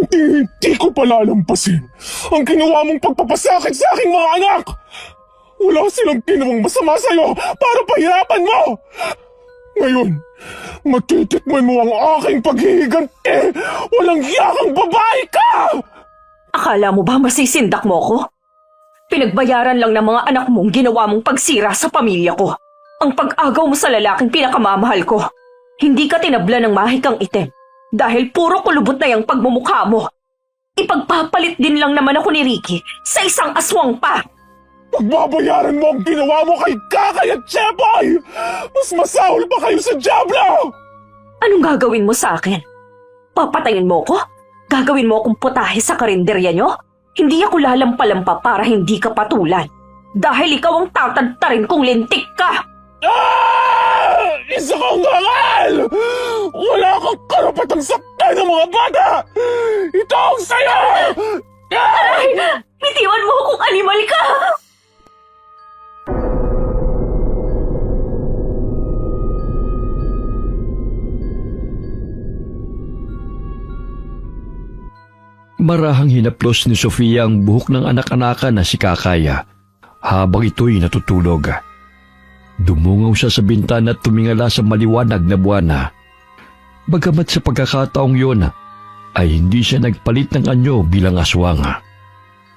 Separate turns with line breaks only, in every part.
Unti-unti ko palalampasin ang ginawa mong pagpapasakit sa aking mga anak! Wala silang ginawang masama sa'yo para pahirapan mo! Ngayon, matitikman mo ang aking paghihiganti! Walang yakang babae ka!
Akala mo ba masisindak mo ko? Pinagbayaran lang ng mga anak mong ginawa mong pagsira sa pamilya ko. Ang pag-agaw mo sa lalaking pinakamamahal ko. Hindi ka tinabla ng mahikang itim dahil puro kulubot na yung pagmumukha mo. Ipagpapalit din lang naman ako ni Ricky sa isang aswang pa.
Pagbabayaran mo ang ginawa mo kay Kakay at Cheboy! Mas masahol pa kayo sa Diablo!
Anong gagawin mo sa akin? Papatayin mo ko? Gagawin mo akong putahe sa karinderya nyo? Hindi ako lalampalampa para hindi ka patulan. Dahil ikaw ang tatadtarin kung lintik ka!
Isa kang hangal! Wala kang karapatang saktan ng mga bata! Ito ang sayo!
Aray! Bitiwan mo kung animal ka!
Marahang hinaplos ni Sofia ang buhok ng anak-anakan na si Kakaya habang ito'y natutulog. Dumungaw siya sa bintana at tumingala sa maliwanag na buwana. Bagamat sa pagkakataong yun ay hindi siya nagpalit ng anyo bilang aswang.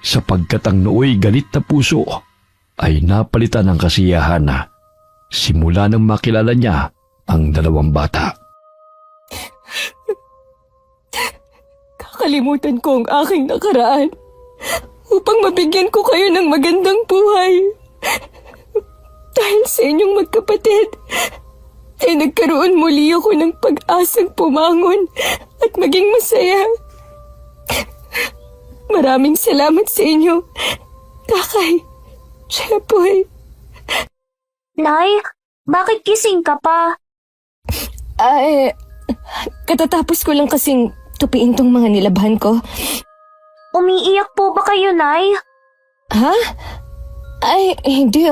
Sapagkat ang nooy galit na puso ay napalitan ng kasiyahan simula nang makilala niya ang dalawang bata.
Kakalimutan ko ang aking nakaraan upang mabigyan ko kayo ng magandang buhay. Dahil sa inyong magkapatid, ay nagkaroon muli ako ng pag-asang pumangon at maging masaya. Maraming salamat sa inyo, Kakay, Cheboy.
Nay, bakit gising ka pa?
Ay, katatapos ko lang kasing tupiin tong mga nilabhan ko.
Umiiyak po ba kayo, Nay?
Ha? Ay, hindi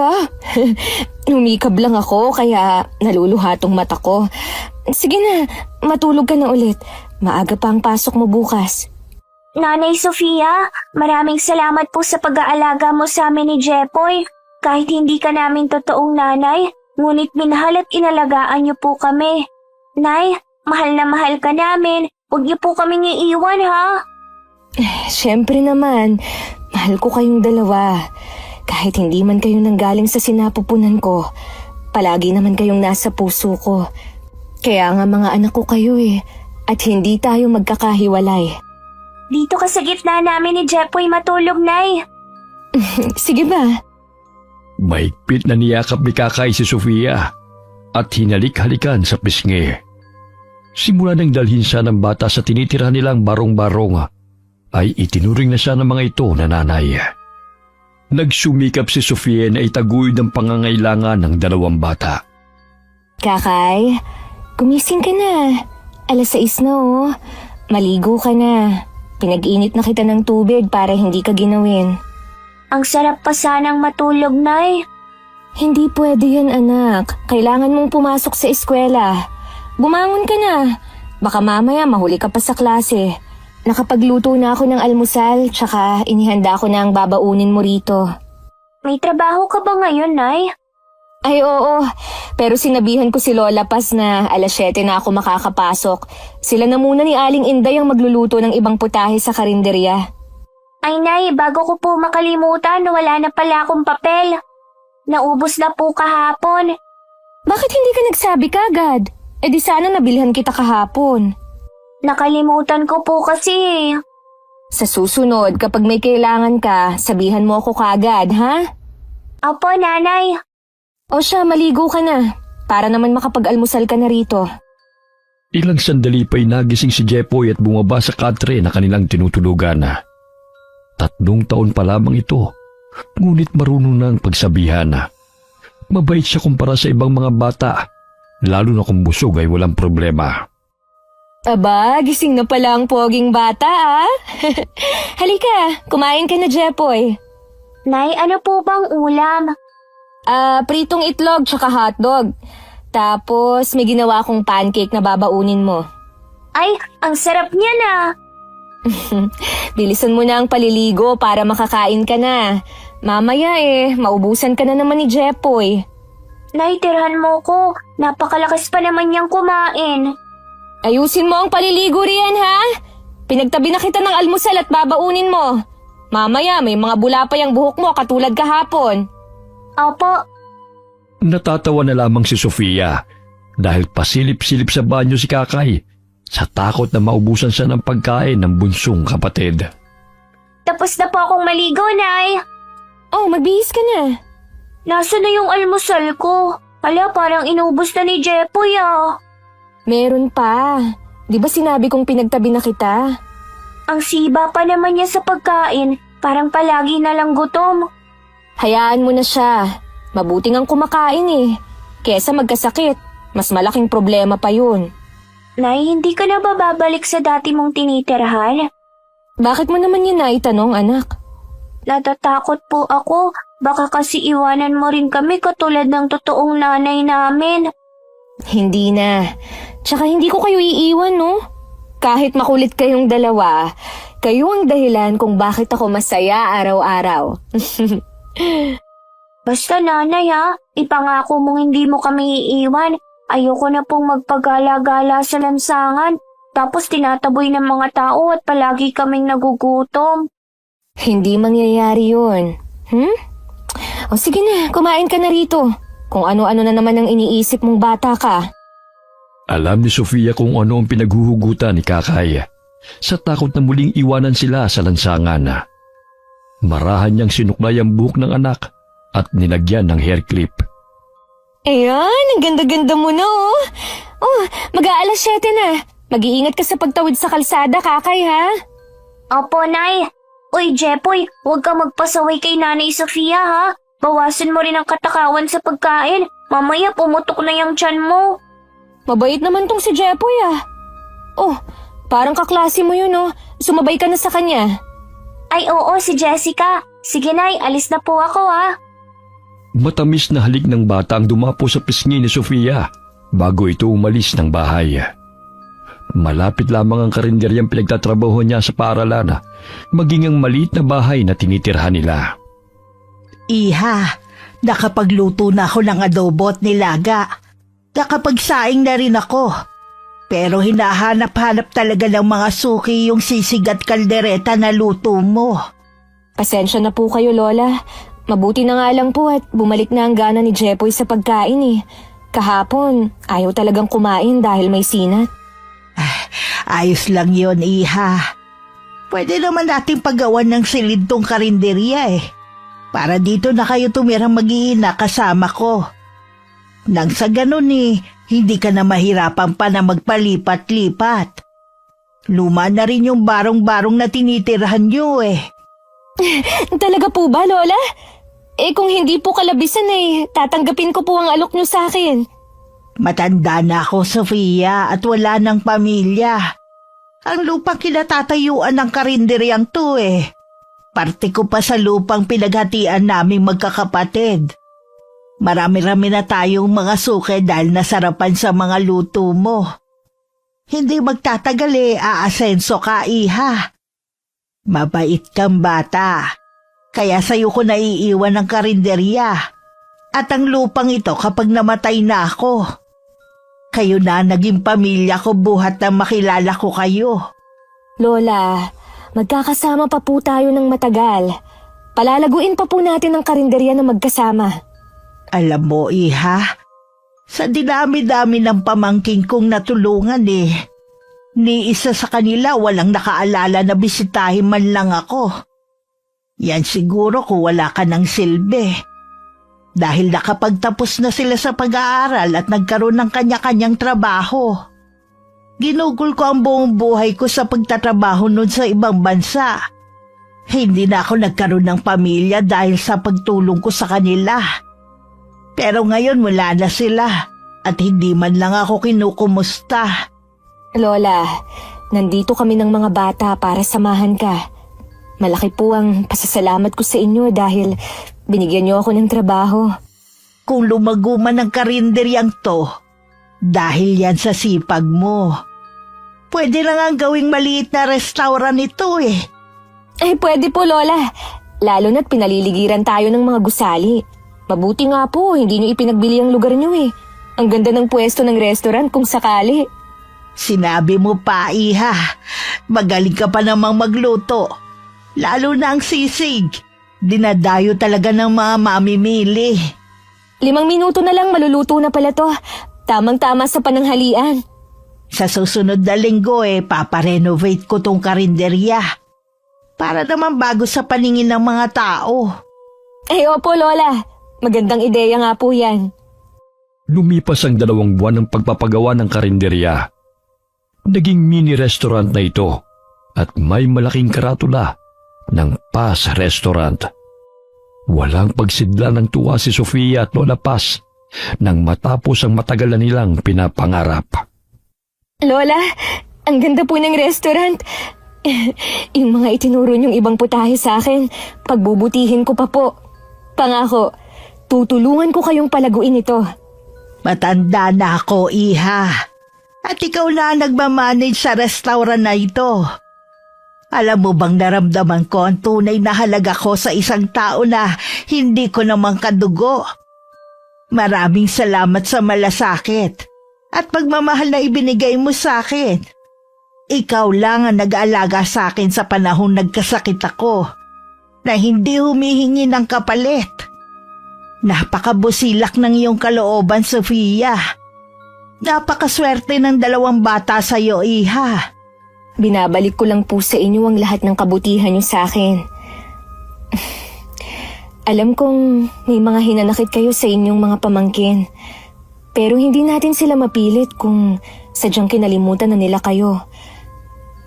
Umikab lang ako kaya naluluha tong mata ko. Sige na, matulog ka na ulit. Maaga pa ang pasok mo bukas.
Nanay Sofia, maraming salamat po sa pag-aalaga mo sa amin ni Jepoy. Kahit hindi ka namin totoong nanay, ngunit minahal at inalagaan niyo po kami. Nay, mahal na mahal ka namin. Huwag niyo po kaming iiwan, ha?
Siyempre naman, mahal ko kayong dalawa. Kahit hindi man kayo nanggaling sa sinapupunan ko, palagi naman kayong nasa puso ko. Kaya nga mga anak ko kayo at hindi tayo magkakahiwalay.
Dito ka sa gitna namin ni Jepoy matulog, Nay.
Sige ba?
Mahigpit na niyakap ni Kakay si Sofia at hinalik-halikan sa pisngi. Simula nang dalhin siya ng bata sa tinitira nilang barong-barong, ay itinuring na siya ng mga ito na nanay. Nagsumikap si Sofia na itaguyod ang pangangailangan ng dalawang bata.
Kakay, gumising ka na. 6:00 na Maligo ka na. Pinag-init na kita ng tubig para hindi ka ginawin.
Ang sarap pa sanang matulog, Nay.
Hindi pwede yan, anak. Kailangan mong pumasok sa eskwela. Bumangon ka na. Baka mamaya mahuli ka pa sa klase. Nakapagluto na ako ng almusal, tsaka inihanda ko na ang babaunin mo rito.
May trabaho ka ba ngayon, Nay?
Ay oo, pero sinabihan ko si Lola Paz na 7:00 na ako makakapasok. Sila na muna ni Aling Inday ang magluluto ng ibang putahe sa karinderya.
Ay, Nay, bago ko po makalimutan, wala na pala akong papel. Naubos na po kahapon.
Bakit hindi ka nagsabi kagad? Eh di sana nabilhan kita kahapon.
Nakalimutan ko po kasi.
Sa susunod, kapag may kailangan ka, sabihan mo ako kagad, ha?
Opo, Nanay.
O siya, maligo ka na. Para naman makapag-almusal ka na rito.
Ilang sandali pa'y nagising si Jepoy at bumaba sa katre na kanilang tinutulugan. 3 taon pa lamang ito, ngunit marunong na ang pagsabihan. Mabait siya kumpara sa ibang mga bata, lalo na kung busog ay walang problema.
Aba, gising na pala ang poging bata, Halika, kumain ka na, Jepoy.
Nay, ano po bang ulam?
Pritong itlog tsaka hotdog. Tapos may ginawa akong pancake na babaunin mo.
Ay, ang sarap niya na.
Bilisan mo na ang paliligo para makakain ka na. Mamaya maubusan ka na naman ni Jepoy.
Nay, tirhan mo ko. Napakalakas pa naman niyang kumain.
Ayusin mo ang paliligo riyan, ha? Pinagtabi na kita ng almusal at babaunin mo. Mamaya may mga bula pa yung buhok mo katulad kahapon.
Opo.
Natatawa na lamang si Sofia dahil pasilip-silip sa banyo si Kakay sa takot na maubusan siya ng pagkain ng bunsong kapatid.
Tapos na po akong maligo, Nay.
Oh, magbihis ka na.
Nasaan na yung almusal ko? Hala, parang inubos na ni Jepoy ah.
Meron pa. Di ba sinabi kong pinagtabi na kita?
Ang siba pa naman niya sa pagkain. Parang palagi na lang gutom.
Hayaan mo na siya. Mabuting ang kumakain Kesa magkasakit, mas malaking problema pa yun.
Nay, hindi ka na ba babalik sa dati mong tinitirhan?
Bakit mo naman yun naitanong, anak?
Natatakot po ako. Baka kasi iwanan mo rin kami katulad ng totoong nanay namin.
Hindi na. Tsaka hindi ko kayo iiwan, no? Kahit makulit kayong dalawa, kayo ang dahilan kung bakit ako masaya araw-araw.
Basta nanay ha, ipangako mong hindi mo kami iiwan. Ayoko na pong magpagala-gala sa lansangan. Tapos tinataboy ng mga tao at palagi kaming nagugutom.
Hindi mangyayari yun. O sige na, kumain ka na rito. Kung ano-ano na naman ang iniisip mong bata ka.
Alam ni Sofia kung ano ang pinaghuhugutan ni Kakay sa takot na muling iwanan sila sa lansangan. Marahan niyang sinuklay ang buhok ng anak at nilagyan ng hair clip.
Ayan, ang ganda-ganda mo na Oh, mag-aalas 7 na. Mag-iingat ka sa pagtawid sa kalsada, Kakay, ha?
Opo, Nay. Uy, Jepoy, huwag ka magpasaway kay Nanay Sofia, ha? Bawasan mo rin ang katakawan sa pagkain. Mamaya pumutok na yung tiyan mo.
Mabait naman tong si Jepoy, Oh, parang kaklase mo yun, Sumabay ka na sa kanya.
Ay, oo, si Jessica. Sige, Nay, alis na po ako, ha?
Matamis na halik ng bata ang dumapo sa pisngi ni Sofia bago ito umalis ng bahay. Malapit lamang ang karinderyang pinagtatrabaho niya sa paaralan, maging ang maliit na bahay na tinitirhan nila.
Iha, nakapagluto na ako ng adobo at nilaga. Nakapagsaing na rin ako. Pero hinahanap-hanap talaga ng mga suki yung sisig at kaldereta na luto mo.
Pasensya na po kayo, Lola. Mabuti na nga lang po at bumalik na ang gana ni Jepoy sa pagkain Kahapon, ayaw talagang kumain dahil may sinat.
Ayos lang yon, Iha. Pwede naman nating paggawan ng silid tong karinderya Para dito na kayo tumirang mag-iina kasama ko. Nang sa ganun hindi ka na mahirapan pa na magpalipat-lipat. Luma na rin yung barong-barong na tinitirhan nyo
Talaga po ba, Lola? Kung hindi po kalabisan tatanggapin ko po ang alok nyo sa akin.
Matanda na ako, Sofia, at wala ng pamilya. Ang lupang kinatatayuan ng karinderyang to Parte ko pa sa lupang pinaghatian naming magkakapatid. Marami-rami na tayong mga suke dahil nasarapan sa mga luto mo. Hindi magtatagal aasenso ka, Iha. Mabait kang bata. Kaya sa'yo ko naiiwan ng karinderya. At ang lupang ito kapag namatay na ako. Kayo na naging pamilya ko buhat na makilala ko kayo.
Lola, magkakasama pa po tayo ng matagal. Palalaguin pa po natin ang karinderya na magkasama.
Alam mo, Iha, sa dinami-dami ng pamangking kong natulungan ni isa sa kanila walang nakaalala na bisitahin man lang ako. Yan siguro kung wala ka ng silbi. Dahil nakapagtapos na sila sa pag-aaral at nagkaroon ng kanya-kanyang trabaho. Ginugol ko ang buong buhay ko sa pagtatrabaho nun sa ibang bansa. Hindi na ako nagkaroon ng pamilya dahil sa pagtulong ko sa kanila. Pero ngayon wala na sila at hindi man lang ako kinukumusta.
Lola, nandito kami ng mga bata para samahan ka. Malaki po ang pasasalamat ko sa inyo dahil binigyan niyo ako ng trabaho.
Kung lumago man ang karinderyang to, dahil yan sa sipag mo. Pwede na nga gawing maliit na restaurant ito eh.
Eh, pwede po, Lola. Lalo na't pinaliligiran tayo ng mga gusali. Mabuti nga po, hindi niyo ipinagbili ang lugar niyo eh. Ang ganda ng pwesto ng restaurant kung sakali.
Sinabi mo pa, Iha. Magaling ka pa namang magluto. Lalo na ang sisig. Dinadayo talaga ng mga mamimili.
5 minuto na lang maluluto na pala to. Tamang-tama sa pananghalian.
Sa susunod na linggo paparenovate ko tong karinderya. Para naman bago sa paningin ng mga tao.
Eh, opo, Lola. Magandang ideya nga po yan.
Lumipas ang 2 buwan ng pagpapagawa ng karinderya. Naging mini-restaurant na ito at may malaking karatula ng Paz Restaurant. Walang pagsidla ng tuwa si Sofia at Lola Paz nang matapos ang matagal na nilang pinapangarap.
Lola, ang ganda po ng restaurant. Yung mga itinuro niyong ibang putahe sa akin, pagbubutihin ko pa po. Pangako, tutulungan ko kayong palaguin ito.
Matanda na ako, Iha. At ikaw na ang nagmamanage sa restaurant na ito. Alam mo bang naramdaman ko ang tunay na halaga ko sa isang tao na hindi ko naman kadugo? Maraming salamat sa malasakit at pagmamahal na ibinigay mo sa akin. Ikaw lang ang nag-aalaga sa akin sa panahon nagkasakit ako na hindi humihingi ng kapalit. Napakabusilak ng iyong kalooban, Sofia. Napakaswerte ng 2 bata sa iyo, Iha.
Binabalik ko lang po sa inyo ang lahat ng kabutihan niyo sa akin. Alam kong may mga hinanakit kayo sa inyong mga pamangkin. Pero hindi natin sila mapilit kung sadyang kinalimutan na nila kayo.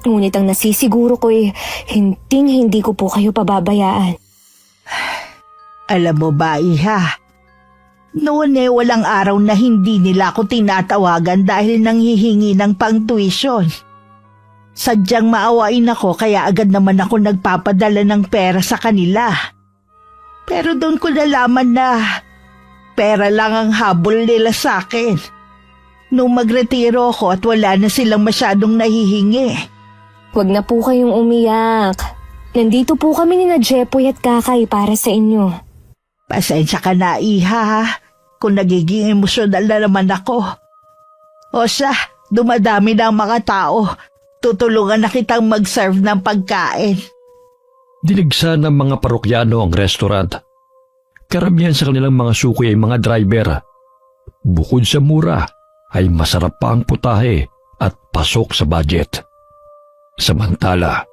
Ngunit ang nasisiguro ko hindi ko po kayo pababayaan.
Alam mo ba, Iha? Noon walang araw na hindi nila ako tinatawagan dahil nanghihingi ng pang-tuition. Sadyang maawain ako kaya agad naman ako nagpapadala ng pera sa kanila. Pero doon ko nalaman na pera lang ang habol nila sa akin. Nung magretiro ako at wala na silang masyadong nahihingi.
Huwag na po kayong umiyak. Nandito po kami ni na Jepoy at Kakay para sa inyo.
Pasensya ka na, Iha, kung nagiging emosyonal na naman ako. O siya, dumadami na ang mga tao. Tutulungan na kitang mag-serve ng pagkain.
Dinigsa ng mga parokyano ang restaurant. Karamihan sa kanilang mga suki ay mga driver. Bukod sa mura, ay masarap pa ang putahe at pasok sa budget. Samantala,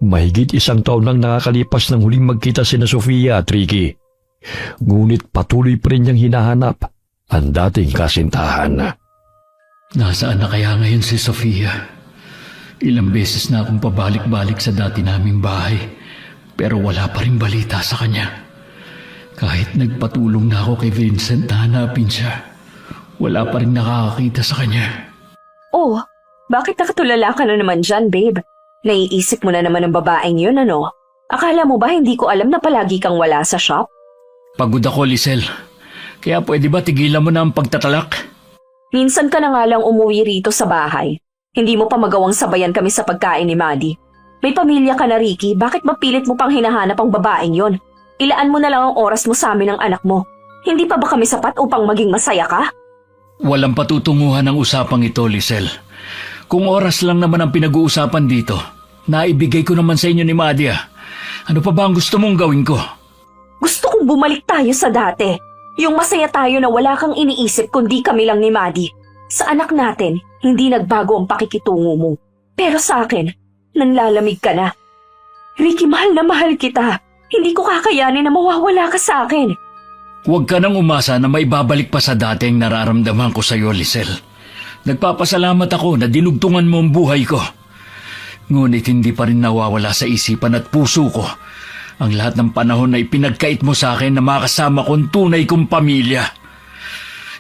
mahigit 1 taon nang nakakalipas ng huling magkita sina Sofia at Ricky. Ngunit patuloy pa rin niyang hinahanap ang dating kasintahan.
Nasaan na kaya ngayon si Sofia? Ilang beses na akong pabalik-balik sa dati naming bahay, pero wala pa rin balita sa kanya. Kahit nagpatulong na ako kay Vincent na hanapin siya, wala pa rin nakakakita sa kanya.
Oh, bakit nakatulala ka na naman dyan, babe? Naiisip mo na naman ang babaeng yun, ano? Akala mo ba hindi ko alam na palagi kang wala sa shop?
Pagod ako, Lisel. Kaya pwede ba tigilan mo na ang pagtatalak?
Minsan ka na nga lang umuwi rito sa bahay. Hindi mo pa magawang sabayan kami sa pagkain ni Maddie. May pamilya ka na, Ricky. Bakit mapilit mo pang hinahanap ang babaeng yon? Ilaan mo na lang ang oras mo sa amin ng anak mo. Hindi pa ba kami sapat upang maging masaya ka?
Walang patutunguhan ang usapang ito, Lisel. Kung oras lang naman ang pinag-uusapan dito, naibigay ko naman sa inyo ni Maddie. Ano pa ba ang gusto mong gawin ko?
Gusto kong bumalik tayo sa dati. Yung masaya tayo na wala kang iniisip kundi kami lang ni Maddie. Sa anak natin, hindi nagbago ang pakikitungo mo. Pero sa akin, nanlalamig ka na. Ricky, mahal na mahal kita. Hindi ko kakayanin na mawawala ka sa akin.
Huwag ka nang umasa na maibabalik pa sa dati ang nararamdaman ko sa iyo, Lisel. Nagpapasalamat ako na dinugtungan mo ang buhay ko. Ngunit hindi pa rin nawawala sa isipan at puso ko ang lahat ng panahon na ipinagkait mo sa akin na makasama kong tunay kong pamilya.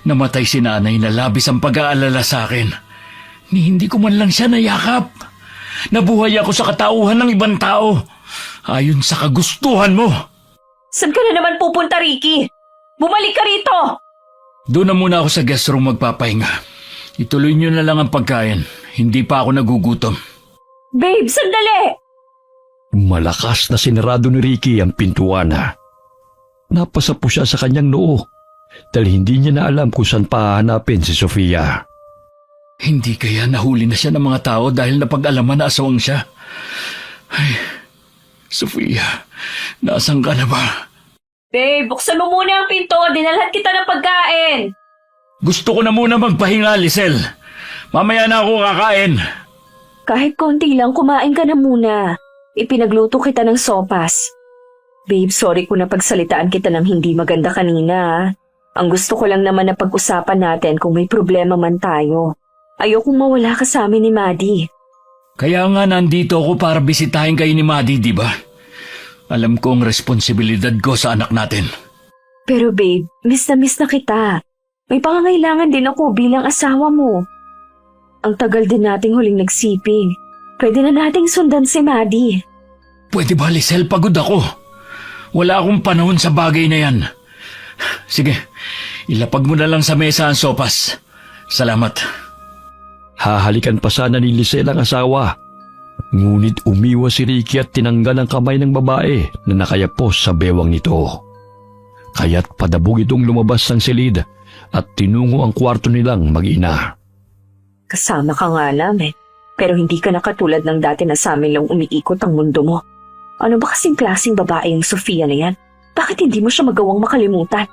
Namatay si nanay na labis ang pag-aalala sa akin. Ni hindi ko man lang siya nayakap. Nabuhay ako sa katauhan ng ibang tao. Ayon sa kagustuhan mo.
Saan ka na naman pupunta, Ricky? Bumalik ka rito!
Doon na muna ako sa guest room magpapahinga. Ituloy niyo na lang ang pagkain. Hindi pa ako nagugutom.
Babe, sandali!
Malakas na sinarado ni Ricky ang pintuan. Napasa po siya sa kanyang noo dahil hindi niya na alam kung saan pahanapin si Sofia.
Hindi kaya nahuli na siya ng mga tao dahil napag-alaman na asawang siya? Ay, Sofia, nasaan ka na ba?
Babe, buksan mo muna ang pinto. Dinalhan kita ng pagkain.
Gusto ko na muna magpahinga, Lisel. Mamaya na ako kakain.
Kahit konti lang, kumain ka na muna. Ipinagluto kita ng sopas. Babe, sorry kung napagsalitaan kita ng hindi maganda kanina. Ang gusto ko lang naman na pag-usapan natin kung may problema man tayo. Ayokong mawala ka sa amin ni Maddie.
Kaya nga nandito ako para bisitahin kayo ni Maddie, di ba? Alam ko ang responsibilidad ko sa anak natin.
Pero babe, miss na kita. May pangangailangan din ako bilang asawa mo. Ang tagal din nating huling nagsiping. Pwede na nating sundan si Maddie.
Pwede ba, Lisel? Pagod ako. Wala akong panahon sa bagay na yan. Sige, ilapag mo na lang sa mesa ang sopas. Salamat.
Hahalikan pa sana ni Lisel ang asawa. Ngunit umiwas si Ricky at tinanggal ang kamay ng babae na nakayapos sa bewang nito. Kaya't padabog itong lumabas ng silid at tinungo ang kwarto nilang mag-ina.
Kasama ka nga namin. Pero hindi ka na katulad ng dati na sa amin lang umiikot ang mundo mo. Ano ba kasing klaseng babae yung Sofia na yan? Bakit hindi mo siya magawang makalimutan?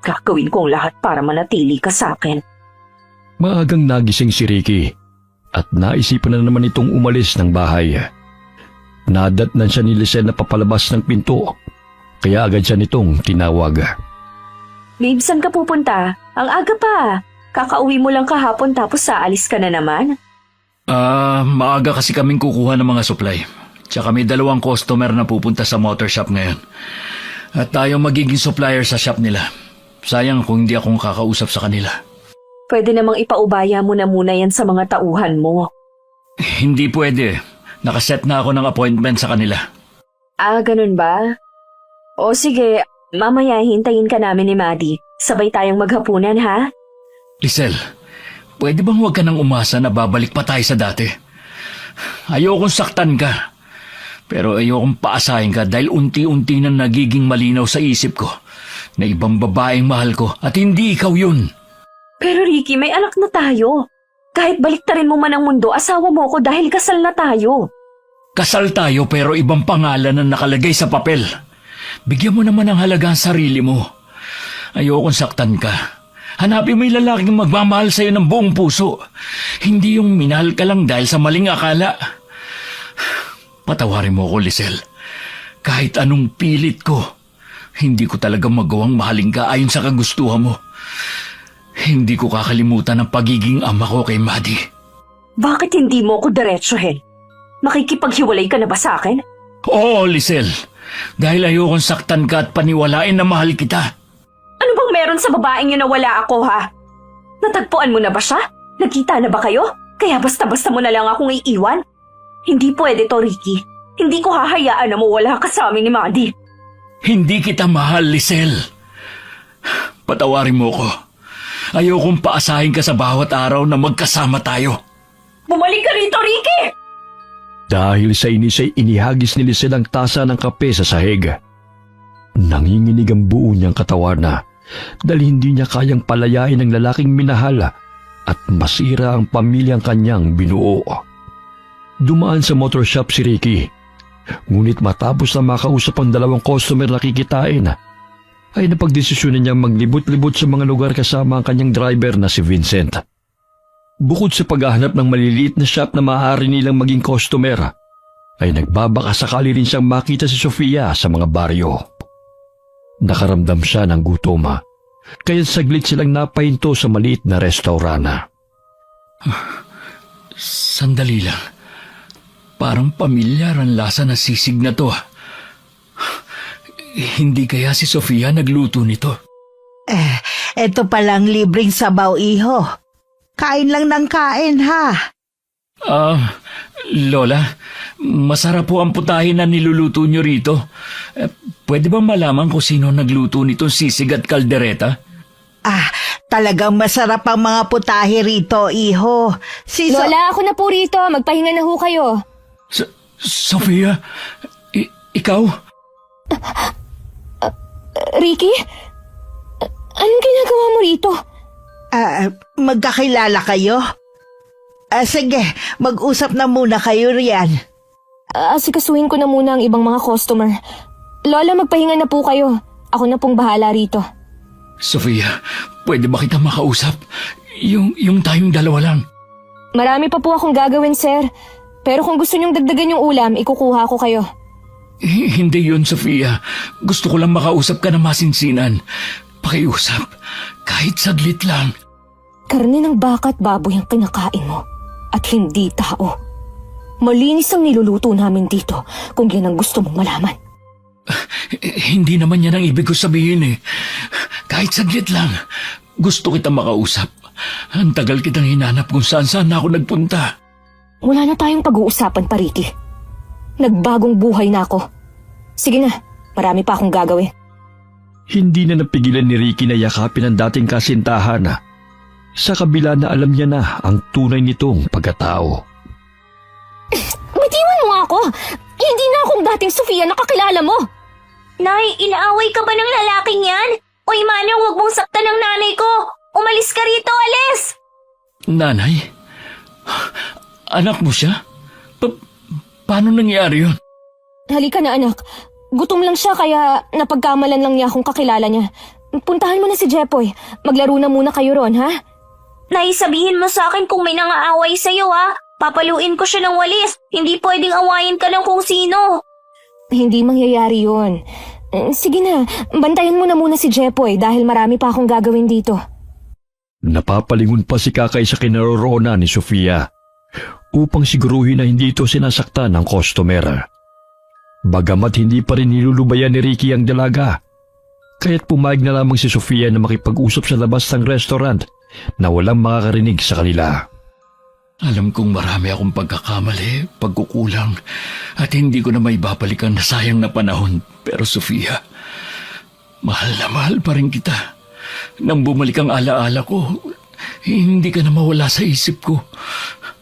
Gagawin ko ang lahat para manatili ka sa akin.
Maagang nagising si Ricky at naisipan na naman itong umalis ng bahay. Nadatnan siya ni Lisel na papalabas ng pinto, kaya agad siya nitong tinawag.
Babe, saan ka pupunta? Ang aga pa. Kakauwi mo lang kahapon tapos aalis ka na naman?
Maaga kasi kaming kukuha ng mga supply. Tsaka may 2 customer na pupunta sa motor shop ngayon. At tayo magiging supplier sa shop nila. Sayang kung hindi akong kakausap sa kanila.
Pwede namang ipaubaya mo na muna yan sa mga tauhan mo.
Hindi pwede. Nakaset na ako ng appointment sa kanila.
Ah, ganun ba? O sige, mamaya hintayin ka namin ni Maddie. Sabay tayong maghapunan, ha?
Lisel, pwede bang huwag ka nang umasa na babalik pa tayo sa dati? Ayokong saktan ka. Pero ayokong paasahin ka dahil unti-unti na nagiging malinaw sa isip ko na ibang babaeng mahal ko at hindi ikaw yun.
Pero Ricky, may anak na tayo. Kahit baliktarin mo man ang mundo, asawa mo ako dahil kasal na tayo.
Kasal tayo pero ibang pangalan na nakalagay sa papel. Bigyan mo naman ng halaga ang sarili mo. Ayokong saktan ka. Hanapin mo yung lalaking magmamahal sa'yo ng buong puso. Hindi yung minahal ka lang dahil sa maling akala. Patawarin mo ako, Lisel. Kahit anong pilit ko, hindi ko talaga magawang mahalin ka ayon sa kagustuhan mo. Hindi ko kakalimutan ang pagiging ama ko kay Maddie.
Bakit hindi mo ako diretsuhin? Makikipaghiwalay ka na ba sa akin?
Oo, Lisel. Dahil ayokong saktan ka at paniwalain na mahal kita.
Ano bang meron sa babaeng yun na wala ako, ha? Natagpuan mo na ba siya? Nagkita na ba kayo? Kaya basta-basta mo na lang akong iiwan? Hindi pwede to, Ricky. Hindi ko hahayaan na mawala ka sa amin ni Maddie.
Hindi kita mahal, Lisel. Patawarin mo ko. Ayokong paasahin ka sa bawat araw na magkasama tayo.
Bumalik ka rito, Ricky!
Dahil sa inis ay inihagis ni Lisel ang tasa ng kape sa sahig. Nanginginig ang buo niyang katawan dahil hindi niya kayang palayain ang lalaking minahal at masira ang pamilyang kanyang binuo. Dumaan sa motor shop si Ricky. Ngunit matapos na makausap ang 2 customer na kikitain, ay napagdesisyonan niyang maglibot-libot sa mga lugar kasama ang kanyang driver na si Vincent. Bukod sa paghahanap ng maliliit na shop na maaari nilang maging customer, ay nagbabaka sakali rin siyang makita si Sofia sa mga baryo. Nakaramdam siya ng gutom, kaya saglit silang napahinto sa maliit na restaurant.
Sandali lang. Parang pamilyar ang lasa ng sisig na to. Hindi kaya si Sofia nagluto nito?
Eto palang libreng sabaw, iho. Kain lang ng kain, ha?
Lola, masarap po ang putahe na niluluto nyo rito. Pwede ba malaman kung sino nagluto nitong sisig at kaldereta?
Talagang masarap ang mga putahe rito, iho.
Lola, ako na po rito. Magpahinga na ho kayo.
Sofia, ikaw?
Ricky? Anong ginagawa mo rito?
Magkakilala kayo? Sige, mag-usap na muna kayo riyan.
Asikasuhin ko na muna ang ibang mga customer. Lola, magpahinga na po kayo. Ako na pong bahala rito.
Sofia, pwede ba kita makausap? Yung tayong dalawa lang.
Marami pa po akong gagawin, sir. Pero kung gusto niyong dagdagan yung ulam, ikukuha ko kayo.
Hindi yun, Sofia. Gusto ko lang makausap ka na masinsinan. Pakiusap, kahit saglit lang.
Karne ng baka at baboy ang kinakain mo. At hindi tao. Malinis ang niluluto namin dito kung yan ang gusto mong malaman.
Hindi naman yan ang ibig ko sabihin eh. Kahit saglit lang, gusto kita makausap. Ang tagal kitang hinanap kung saan ako nagpunta.
Wala na tayong pag-uusapan pa, Ricky. Nagbagong buhay na ako. Sige na, marami pa akong gagawin.
Hindi na napigilan ni Ricky na yakapin ang dating kasintahan sa kabila na alam niya na ang tunay nitong pagkatao.
Bitiwan mo ako! Hindi na akong dating Sofia na kakilala mo!
Nay, inaaway ka ba ng lalaking yan? Uy, Manong, huwag mong saktan ng nanay ko! Umalis ka rito, alis!
Nanay? Anak mo siya? Paano nangyari yun?
Halika na, anak. Gutom lang siya kaya napagkamalan lang niya akong kakilala niya. Puntahan mo na si Jepoy. Maglaro na muna kayo ron, ha?
Nay, sabihin mo sa akin kung may nangaaway sa'yo, ha? Papaluin ko siya ng walis. Hindi pwedeng awayin ka ng kung sino.
Hindi mangyayari yun. Sige na, bantayan mo na muna si Jepoy dahil marami pa akong gagawin dito.
Napapalingon pa si Kakay sa kinaroroonan ni Sofia upang siguruhin na hindi ito sinasaktan ng customer. Bagamat hindi pa rin nilulubayan ni Ricky ang dalaga, kaya't pumayag na lamang si Sofia na makipag-usap sa labas ng restaurant na walang makakarinig sa kanila.
Alam kong marami akong pagkakamali, pagkukulang, at hindi ko na may babalikan na sayang na panahon. Pero Sofia, mahal na mahal pa rin kita. Nang bumalik ang alaala ko, hindi ka na mawala sa isip ko.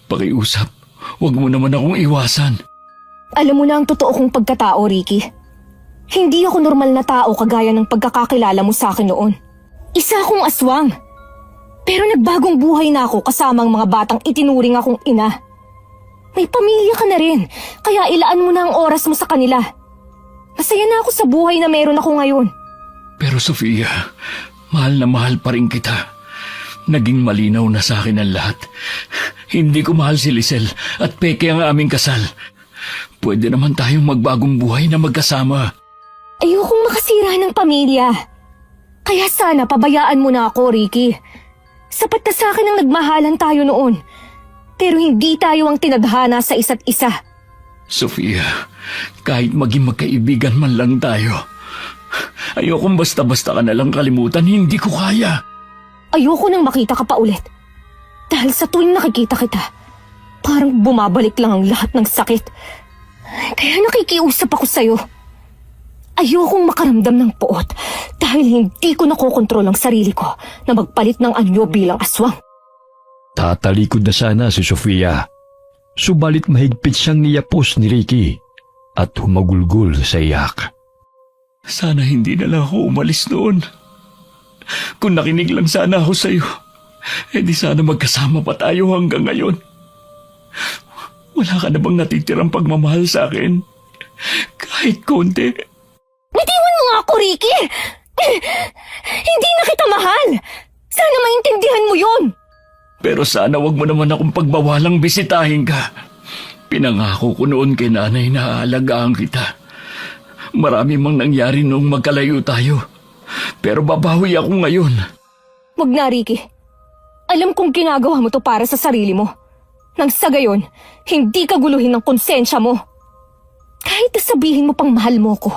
Pakiusap, huwag mo naman akong iwasan.
Alam mo na ang totoo kong pagkatao, Ricky. Hindi ako normal na tao kagaya ng pagkakakilala mo sa akin noon. Isa akong aswang. Pero nagbagong buhay na ako kasama ang mga batang itinuring akong ina. May pamilya ka na rin, kaya ilaan mo na ang oras mo sa kanila. Masaya na ako sa buhay na meron ako ngayon.
Pero Sofia, mahal na mahal pa rin kita. Naging malinaw na sa akin ang lahat. Hindi ko mahal si Lisel at peke ang aming kasal. Pwede naman tayong magbagong buhay na magkasama.
Ayokong makasira ng pamilya. Kaya sana pabayaan mo na ako, Ricky. Sapat na sa akin ang nagmahalan tayo noon. Pero hindi tayo ang tinadhana sa isa't isa.
Sofia, kahit maging magkaibigan man lang tayo, ayokong basta-basta ka nalang kalimutan, hindi ko kaya.
Ayoko nang makita ka pa ulit. Dahil sa tuwing nakikita kita, parang bumabalik lang ang lahat ng sakit. Kaya nakikiusap ako sa'yo. Ayokong makaramdam ng poot dahil hindi ko nakokontrol ang sarili ko na magpalit ng anyo bilang aswang.
Tatalikod na sana si Sofia, subalit mahigpit siyang niyapos ni Ricky at humagulgol sa iyak.
Sana hindi na lang ako umalis noon. Kung nakinig lang sana ako sa'yo, edi sana magkasama pa tayo hanggang ngayon. Wala ka na bang natitirang pagmamahal sa akin? Kahit konti.
Bitiwan mo nga ako, Ricky! Hindi na kita mahal! Sana maintindihan mo yun!
Pero sana wag mo naman akong pagbawalang bisitahin ka. Pinangako ko noon kay nanay na aalagaan kita. Marami mang nangyari noong magkalayo tayo. Pero babawi ako ngayon.
Wag na, Ricky. Alam kong ginagawa mo to para sa sarili mo. Nang sa gayon, hindi ka guluhin ng konsensya mo. Kahit sabihin mo pang mahal mo ko,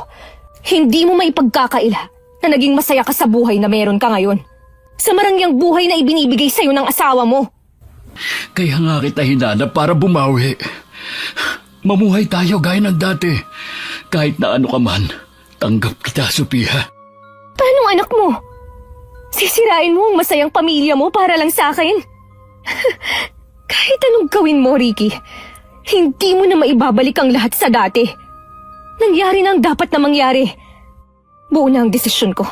hindi mo maipagkakaila na naging masaya ka sa buhay na meron ka ngayon. Sa marangyang buhay na ibinibigay sa'yo ng asawa mo.
Kaya nga kita hinanap para bumawi. Mamuhay tayo gaya ng dati. Kahit na ano ka man, tanggap kita, Sofia.
Paano anak mo? Sisirain mo ang masayang pamilya mo para lang sa akin. Kahit anong gawin mo, Ricky, hindi mo na maibabalik ang lahat sa dati. Nangyari na ang dapat na mangyari. Buo na ang desisyon ko.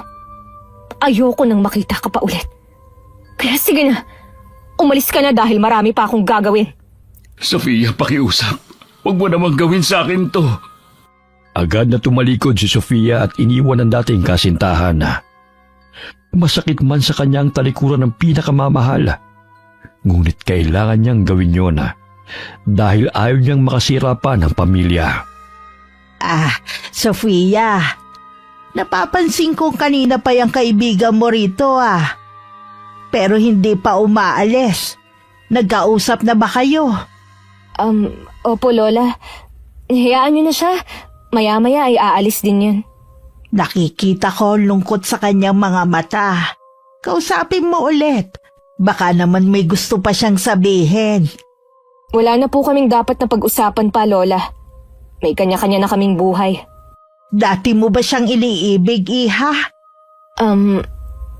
Ayoko nang makita ka pa ulit. Kaya sige na, umalis ka na dahil marami pa akong gagawin.
Sofia, pakiusap. Huwag mo namang gawin sa akin to.
Agad na tumalikod si Sofia at iniwan ang dating kasintahan. Masakit man sa kanya ang talikuran ng pinakamamahal. Ngunit kailangan niyang gawin yun dahil ayaw niyang makasira pa ng pamilya.
Sofia, napapansin ko kanina pa yung kaibigan mo rito Pero hindi pa umaalis. Nagkausap na ba kayo?
Opo, Lola. Hayaan niyo na siya. Maya-maya ay aalis din yan.
Nakikita ko ang lungkot sa kanyang mga mata. Kausapin mo ulit. Baka naman may gusto pa siyang sabihin.
Wala na po kaming dapat na pag-usapan pa, Lola. May kanya-kanya na kaming buhay.
Dati mo ba siyang iniibig, Iha?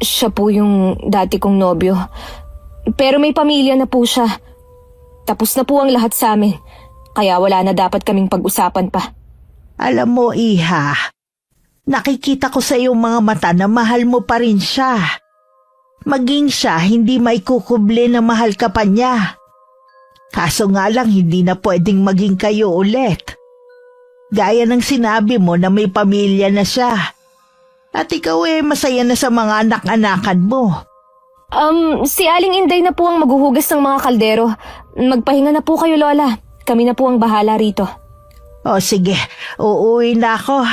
Siya po yung dati kong nobyo. Pero may pamilya na po siya. Tapos na po ang lahat sa amin. Kaya wala na dapat kaming pag-usapan pa.
Alam mo, Iha, nakikita ko sa iyong mga mata na mahal mo pa rin siya. Maging siya, hindi maikukubli na mahal ka pa niya. Kaso nga lang, hindi na pwedeng maging kayo ulit. Gaya ng sinabi mo na may pamilya na siya. At ikaw masaya na sa mga anak-anakan mo.
Si Aling Inday na po ang maghuhugas ng mga kaldero. Magpahinga na po kayo, Lola. Kami na po ang bahala rito.
O sige, uuwi na ako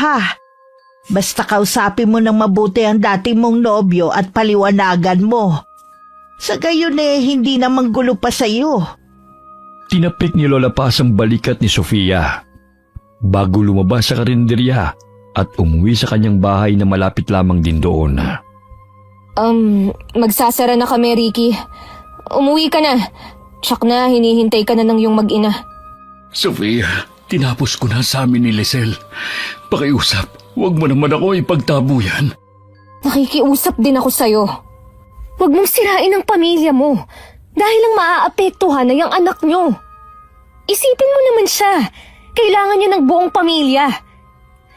Basta kausapin mo ng mabuti ang dati mong nobyo at paliwanagan mo. Sa gayon hindi namang gulo pa sa'yo.
Tinapik ni Lola Paz ang balikat ni Sofia bago lumabas sa karinderya at umuwi sa kanyang bahay na malapit lamang din doon.
Magsasara na kami, Ricky. Umuwi ka na. Tsak na, hinihintay ka na ng iyong mag-ina.
Sofia, tinapos ko na sa amin ni Lisel. Pakiusap, huwag mo naman ako ipagtabuyan.
Nakikiusap din ako sa'yo. Huwag mong sirain ang pamilya mo dahil lang maaapektuhan na yung anak nyo. Isipin mo naman siya. Kailangan niya ng buong pamilya.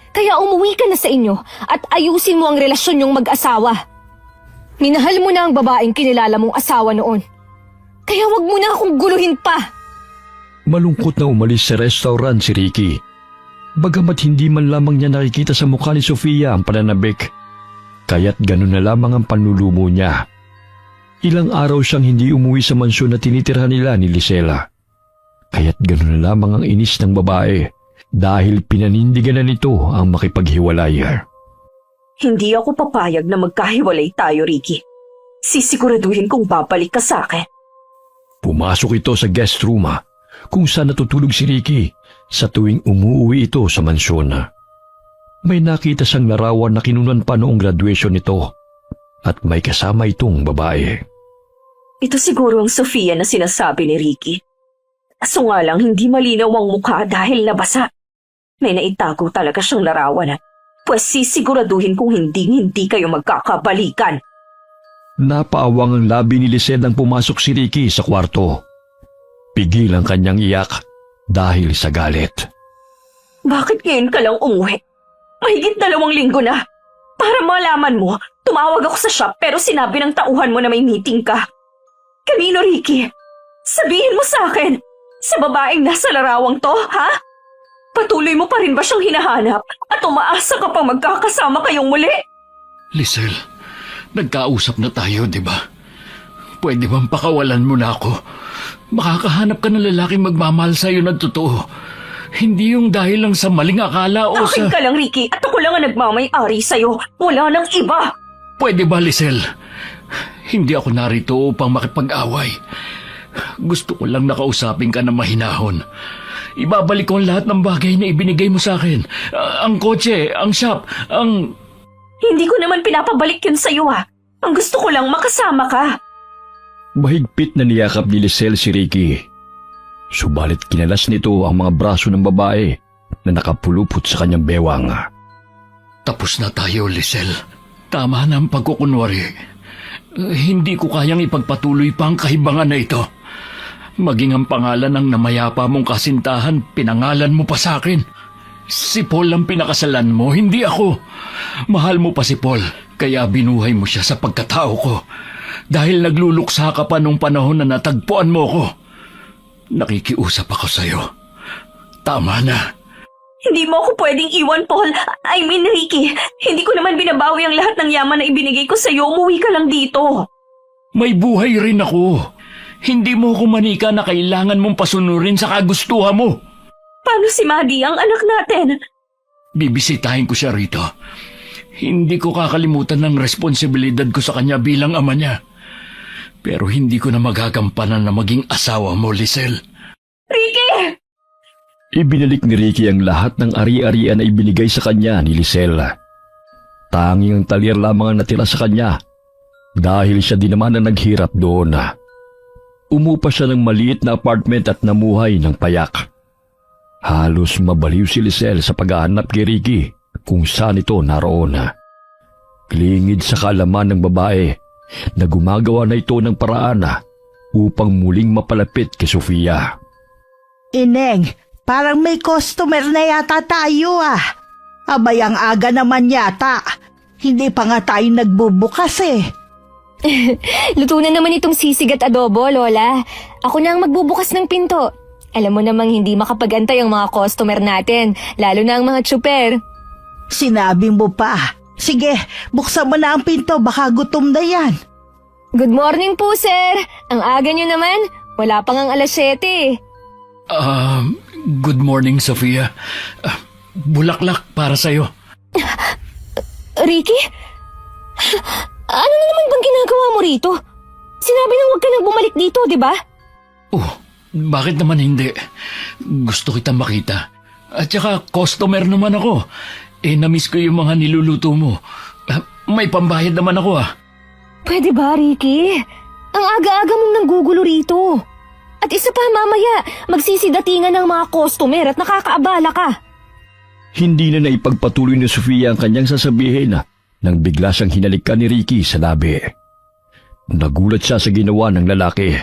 Kaya umuwi ka na sa inyo at ayusin mo ang relasyon nyong mag-asawa. Minahal mo na ang babaeng kinilala mong asawa noon. Kaya wag mo na akong guluhin pa.
Malungkot na umalis sa restaurant si Ricky. Bagamat hindi man lamang niya nakikita sa mukha ni Sofia ang pananabik, kaya't ganun na lamang ang panlulumo niya. Ilang araw siyang hindi umuwi sa mansyon na tinitirhan nila ni Lisela. Kaya't ganun na lamang ang inis ng babae dahil pinanindigan na nito ang makipaghiwalay.
Hindi ako papayag na magkahiwalay tayo, Ricky. Sisiguraduhin kong babalik ka sa akin.
Pumasok ito sa guest room kung saan natutulog si Ricky sa tuwing umuwi ito sa mansyon. May nakita siyang larawan na kinunan pa noong graduation nito at may kasama itong babae.
Ito siguro ang Sofia na sinasabi ni Ricky. Kaso nga lang hindi malinaw ang mukha dahil nabasa. May naitago talaga siyang larawan pues sisiguraduhin kung hindi kayo magkakabalikan.
Napaawang ang labi ni Lisel nang pumasok si Ricky sa kwarto. Pigil ang kanyang iyak dahil sa galit.
Bakit ngayon ka lang umuwi? Mahigit 2 linggo na. Para malaman mo, tumawag ako sa shop pero sinabi ng tauhan mo na may meeting ka. Kanino, Ricky? Sabihin mo sa akin, sa babaeng nasa larawang to, ha? Patuloy mo pa rin ba siyang hinahanap at umaasa ka pang magkakasama kayong muli?
Lisel, nagkausap na tayo, di ba? Pwede bang pakawalan mo na ako? Makakahanap ka ng lalaking magmamahal sa'yo ng totoo. Hindi yung dahil lang sa maling akala o
Akin
sa...
ka lang, Ricky, at ako lang ang nagmamay-ari sa'yo. Wala nang iba.
Pwede ba, Lisel? Hindi ako narito upang makipag-away. Gusto ko lang nakausapin ka na mahinahon. Ibabalik ko ang lahat ng bagay na ibinigay mo sa akin. Ang kotse, ang shop, ang...
Hindi ko naman pinapabalik yun sa'yo, ha. Ang gusto ko lang makasama ka.
Mahigpit na niyakap ni Lisel si Ricky. Subalit kinalas nito ang mga braso ng babae na nakapulupot sa kanyang bewang.
Tapos na tayo, Lisel. Tama na ang pagkukunwari. Hindi ko kayang ipagpatuloy pa ang kahibangan na ito. Maging ang pangalan ng namayapa mong kasintahan, pinangalan mo pa sa akin. Si Paul ang pinakasalan mo, hindi ako. Mahal mo pa si Paul, kaya binuhay mo siya sa pagkatao ko. Dahil nagluluksa ka pa nung panahon na natagpuan mo ko. Nakikiusap ako sa'yo. Tama na.
Hindi mo ako pwedeng iwan, Paul. I mean, Ricky. Hindi ko naman binabawi ang lahat ng yaman na ibinigay ko sa'yo. Umuwi ka lang dito.
May buhay rin ako. Hindi mo ako manika na kailangan mong pasunurin sa kagustuhan mo.
Paano si Maddie, ang anak natin?
Bibisitahin ko siya rito. Hindi ko kakalimutan ng responsibilidad ko sa kanya bilang ama niya. Pero hindi ko na magagampanan na maging asawa mo, Lisel.
Ricky!
Ibinalik ni Ricky ang lahat ng ari-arian na ibinigay sa kanya ni Lisel. Tanging ang talyer lamang ang natira sa kanya dahil siya din naman ang naghirap doon. Umupa siya ng maliit na apartment at namuhay ng payak. Halos mabaliw si Lisel sa paghahanap kay Ricky kung saan ito naroon. Klingid sa kaalaman ng babae na gumagawa na ito ng paraan upang muling mapalapit kay Sofia.
Ineng, parang may customer na yata tayo ah. Abay, ang aga naman yata. Hindi pa nga tayo nagbubukas eh.
Luto na naman itong sisig at adobo, Lola. Ako na ang magbubukas ng pinto. Alam mo namang hindi makapagantay ang mga customer natin, lalo na ang mga tsuper.
Sinabi mo pa. Sige, buksan mo na ang pinto, baka gutom na yan.
Good morning po, sir. Ang aga nyo naman. Wala pang ang 7:00 eh.
Good morning, Sofia. Bulaklak para sa'yo.
Ricky? Ano na naman bang ginagawa mo rito? Sinabi na huwag ka nang bumalik dito, di ba?
Oh, bakit naman hindi? Gusto kitang makita. At saka customer naman ako. Na-miss ko yung mga niluluto mo. May pambayad naman ako
Pwede ba, Ricky? Ang aga-aga mong nanggugulo rito. At isa pa, mamaya, magsisidatingan ng mga customer at nakakaabala ka.
Hindi na naipagpatuloy ni Sofia ang kanyang sasabihin nang bigla siyang hinalikan ni Ricky sa labi. Nagulat siya sa ginawa ng lalaki.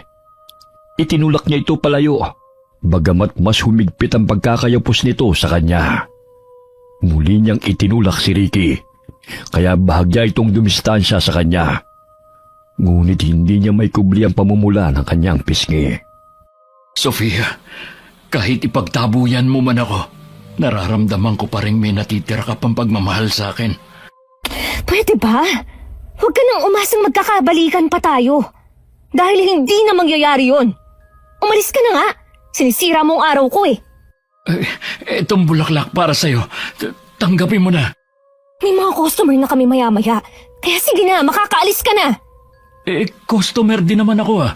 Itinulak niya ito palayo, bagamat mas humigpit ang pagkakayapos nito sa kanya. Muli niyang itinulak si Ricky, kaya bahagya itong dumistansya sa kanya. Ngunit hindi niya may kubli ang pamumula ng kanyang pisngi.
Sofia, kahit ipagtabuyan mo man ako, nararamdaman ko pa rin may natitira ka pang pagmamahal sa akin.
Pwede ba? Huwag ka nang umasang magkakabalikan pa tayo. Dahil hindi na mangyayari yun. Umalis ka na nga. Sinisira mo ang araw ko eh.
Itong bulaklak para sa'yo. Tanggapin mo na.
May mga customer na kami maya-maya. Kaya sige na, makakaalis ka na.
Customer din naman ako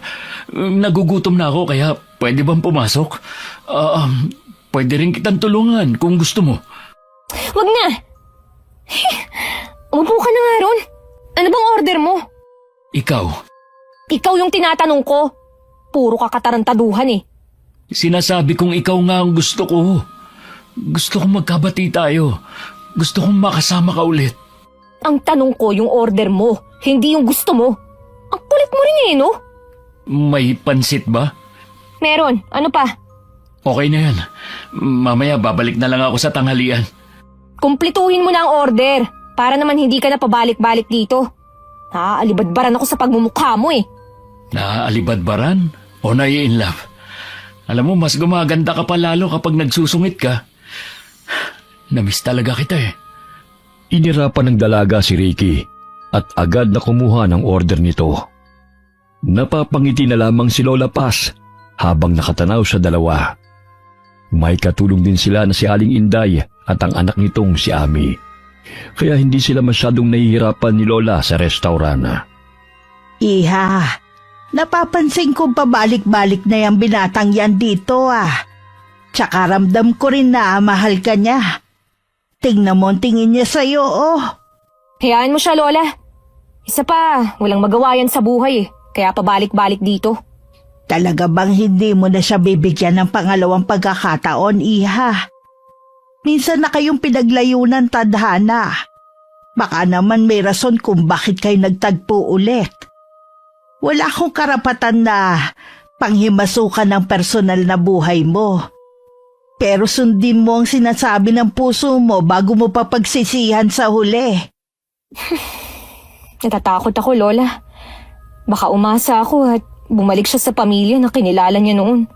Nagugutom na ako kaya pwede bang pumasok? Pwede rin kitang tulungan kung gusto mo.
Wag na. Umupo ka na nga ron. Ano bang order mo?
Ikaw,
Ikaw yung tinatanong ko. Puro ka katarantaduhan eh.
sinasabi kong ikaw nga ang gusto ko. Gusto kong magkabati tayo. Gusto kong makasama ka ulit.
Ang tanong ko yung order mo, hindi yung gusto mo. Ang kulit mo rin eh, no?
May pansit ba?
Meron. Ano pa?
Okay na yan. Mamaya babalik na lang ako sa tanghalian.
Kumplituhin mo na ang order para naman hindi ka na pabalik-balik dito. Naaalibadbaran ako sa pagmumukha mo eh.
Naaalibadbaran o nai-inlove? Alam mo, mas gumaganda ka pa lalo kapag nagsusungit ka. Namiss talaga kita eh.
Inirapan ng dalaga si Ricky at agad na kumuha ng order nito. Napapangiti na lamang si Lola Paz habang nakatanaw sa dalawa. May katulong din sila na si Aling Inday at ang anak nitong si Ami. Kaya hindi sila masyadong nahihirapan ni Lola sa restaurant.
Iha, napapansin ko pabalik-balik na yung binatang yan dito Tsaka ramdam ko rin na mahal ka niya. Tingnan mo ang tingin niya sa'yo
Hayaan mo siya, Lola. Isa pa, walang magawa yan sa buhay eh. Kaya pabalik-balik dito.
Talaga bang hindi mo na siya bibigyan ng pangalawang pagkakataon, Iha? Minsan na kayong pinaglayunan, tadhana. Baka naman may rason kung bakit kayo nagtagpo ulit. Wala akong karapatan na panghimasukan ng personal na buhay mo. Pero sundin mo ang sinasabi ng puso mo bago mo pa pagsisihan sa huli.
Natatakot ako, Lola. Baka umasa ako at bumalik siya sa pamilya na kinilala niya noon.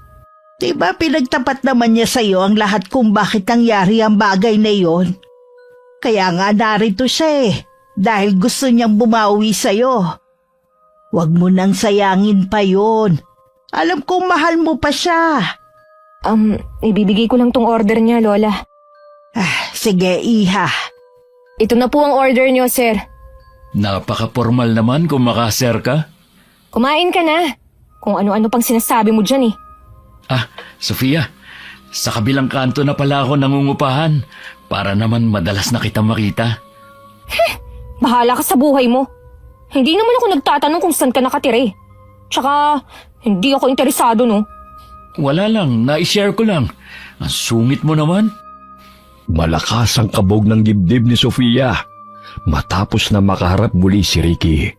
Diba pinagtapat naman niya sa'yo ang lahat kung bakit nangyari ang bagay na yon? Kaya nga narito siya dahil gusto niyang bumawi sa'yo. Huwag mo nang sayangin pa yon. Alam kong mahal mo pa siya.
Ibibigay ko lang tong order niya, Lola.
Sige, Iha.
Ito na po ang order niyo, sir.
Napaka-formal naman kung makaser ka.
Kumain ka na. Kung ano-ano pang sinasabi mo dyan
Sofia, sa kabilang kanto na pala ako nangungupahan para naman madalas na kita makita.
Bahala ka sa buhay mo. Hindi naman ako nagtatanong kung saan ka nakatira. Tsaka, hindi ako interesado, no?
Wala lang, na-share ko lang. Ang sungit mo naman.
Malakas ang kabog ng dibdib ni Sofia matapos na makaharap muli si Ricky.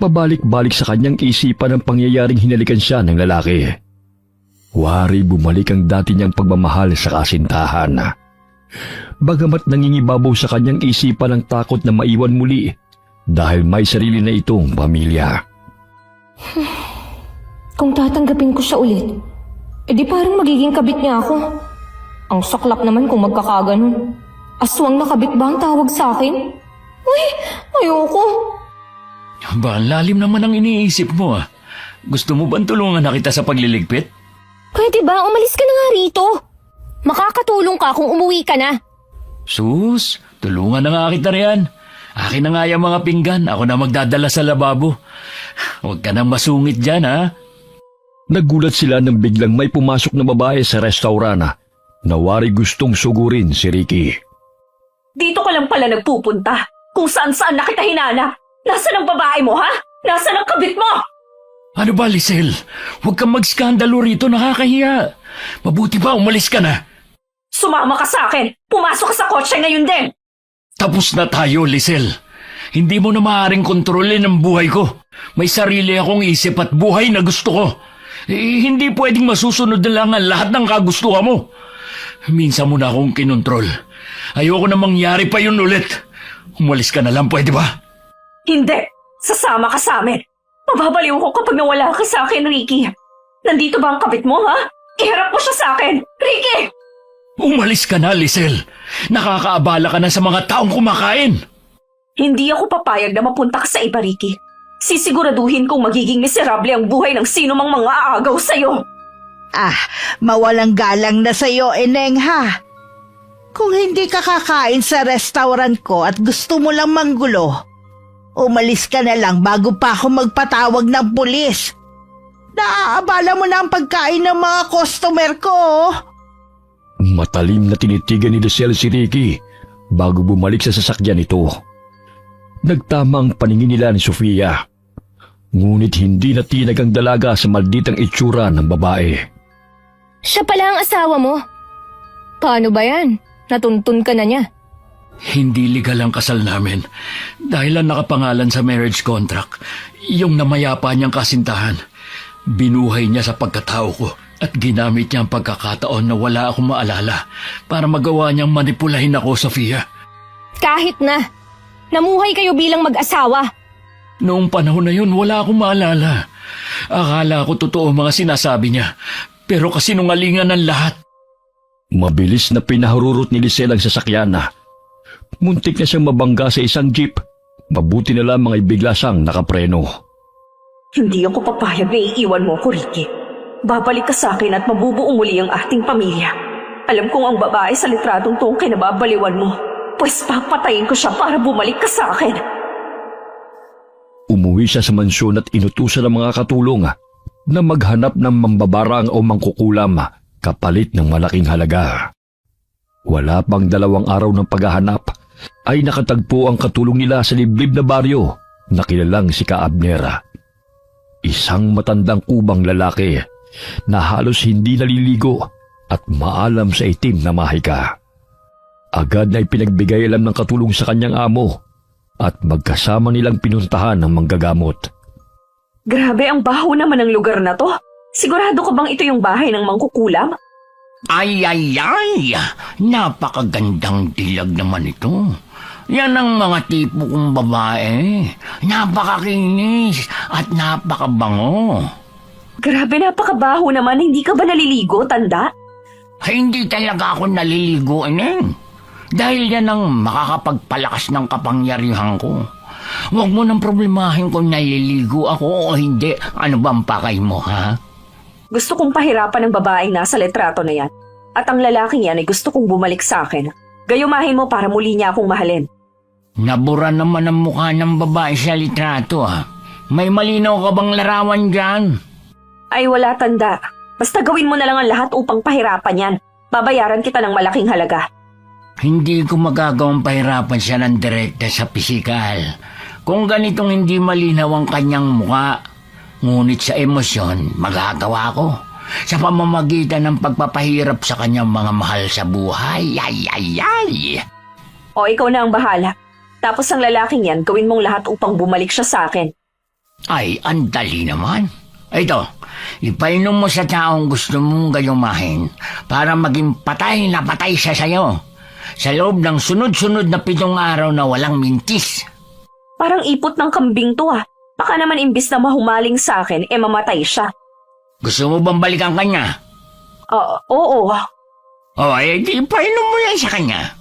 Pabalik-balik sa kanyang isipan ang pangyayaring hinalikan siya ng lalaki. Wari bumalik ang dati niyang pagmamahal sa kasintahan. Bagamat nangingibabaw sa kanyang isipan ang takot na maiwan muli dahil may sarili na itong pamilya.
Kung tatanggapin ko siya ulit, edi parang magiging kabit niya ako. Ang saklap naman kung magkakaganon. Aswang na kabit ba ang tawag sa akin? Uy, ayoko.
Ba, lalim naman ang iniisip mo ah. Gusto mo bang tulungan na kita sa pagliligpit?
Pwede ba? Umalis ka na nga rito. Makakatulong ka kung umuwi ka na.
Sus, tulungan na nga kita riyan. Akin na nga yung mga pinggan, ako na magdadala sa lababo. Huwag ka nang masungit dyan ha.
Nagulat sila nang biglang may pumasok na babae sa restaurant na wari gustong sugurin si Ricky.
Dito ka lang pala nagpupunta. Kung saan-saan na kita hinanap. Nasaan ang babae mo, ha? Nasaan ang kabit mo?
Ano ba, Lisel? Huwag kang magskandalo rito, nakakahiya. Mabuti ba umalis ka na?
Sumama ka sa akin. Pumasok ka sa kotse ngayon din.
Tapos na tayo, Lisel. Hindi mo na maaaring kontrolin ang buhay ko. May sarili akong isip at buhay na gusto ko. Hindi pwedeng masusunod na lang ang lahat ng kagustuhan mo. Minsan mo na akong kinontrol. Ayoko na mangyari pa yun ulit. Umalis ka na lang, pwede ba?
Hindi. Sasama ka sa amin. Mababaliw ko kapag nawala ka sa akin, Ricky. Nandito ba ang kabit mo, ha? Iharap mo siya sa akin. Ricky!
Umalis ka na, Lisel. Nakakaabala ka na sa mga taong kumakain.
Hindi ako papayag na mapunta ka sa iba, Ricky. Sisiguraduhin kong magiging miserable ang buhay ng sino mang mga aagaw sa'yo.
Mawalang galang na sa'yo, Eneng, ha? Kung hindi ka kakain sa restaurant ko at gusto mo lang manggulo, umalis ka na lang bago pa ako magpatawag ng pulis. Naaabala mo na ang pagkain ng mga customer ko.
Matalim na tinitigan ni Lisel si Ricky bago bumalik sa sasakyan nito. Nagtama ang paningin nila ni Sofia. Ngunit hindi natinag ang dalaga sa malditang itsura ng babae.
Siya pala ang asawa mo. Paano ba yan? Natuntun ka na niya.
Hindi legal ang kasal namin dahil ang nakapangalan sa marriage contract, yung namayapa niyang kasintahan. Binuhay niya sa pagkatao ko at ginamit niya ang pagkakataon na wala akong maalala para magawa niyang manipulahin ako, Sofia.
Kahit na. Namuhay kayo bilang mag-asawa.
Noong panahon na yun, wala akong maalala. Akala ko totoo mga sinasabi niya, pero kasinungalingan ng lahat.
Mabilis na pinahururot ni Lisel ang sasakyan na. Muntik na siyang mabangga sa isang jeep. Mabuti na lang mga ibigla siyang nakapreno.
Hindi ako papayag na iiwan mo ko, Ricky. Babalik ka sa akin at mabubuo muli ang ating pamilya. Alam kong ang babae sa litradong to ang kinababaliwan mo. Pues papatayin ko siya para bumalik ka sa akin.
Umuwi siya sa mansyon at inutusan ng mga katulong na maghanap ng mambabarang o mangkukulam kapalit ng malaking halaga. Wala pang 2 araw ng paghahanap ay nakatagpo ang katulong nila sa liblib na baryo na kilalang si Ka Abner. Isang matandang kubang lalaki na halos hindi naliligo at maalam sa itim na mahika. Agad na ipinagbigay alam ng katulong sa kanyang amo at magkasama nilang pinuntahan ng manggagamot.
Grabe, ang baho naman ng lugar na to. Sigurado ka bang ito yung bahay ng mangkukulam?
Ay, napakagandang dilag naman ito. Yan ang mga tipo kong babae. Napakakinis at napakabango.
Grabe, napakabaho naman. Hindi ka ba naliligo, tanda?
Hindi talaga ako naliligo, Ineng. Dahil yan ang makakapagpalakas ng kapangyarihan ko. Huwag mo nang problemahin kung naliligo ako o hindi. Ano ba ang pakay mo, ha?
Gusto kong pahirapan ng babaeng nasa litrato na yan. At ang lalaking yan ay gusto kong bumalik sa akin. Gayumahin mo para muli niya akong mahalin.
Nabura naman ang mukha ng babae sa litrato, ha? May malinaw ka bang larawan dyan?
Ay wala, tanda. Basta gawin mo na lang ang lahat upang pahirapan yan. Babayaran kita ng malaking halaga.
Hindi ko magagawang pahirapan siya ng direkta sa pisikal. Kung ganitong hindi malinaw ang kanyang mukha, ngunit sa emosyon, magagawa ko. Sa pamamagitan ng pagpapahirap sa kanyang mga mahal sa buhay. Ay.
O ikaw na ang bahala. Tapos ang lalaking yan, gawin mong lahat upang bumalik siya sa akin.
Ay, andali naman. Ito, ipainom mo sa taong gusto mong gayumahin para maging patay na patay siya sa'yo. Sa loob ng sunod-sunod na 7 araw na walang mintis.
Parang ipot ng kambing to ah. Baka naman imbis na mahumaling sa akin, mamatay siya.
Gusto mo bang balikan kanya?
Oo.
O, di ipainom mo yan sa kanya.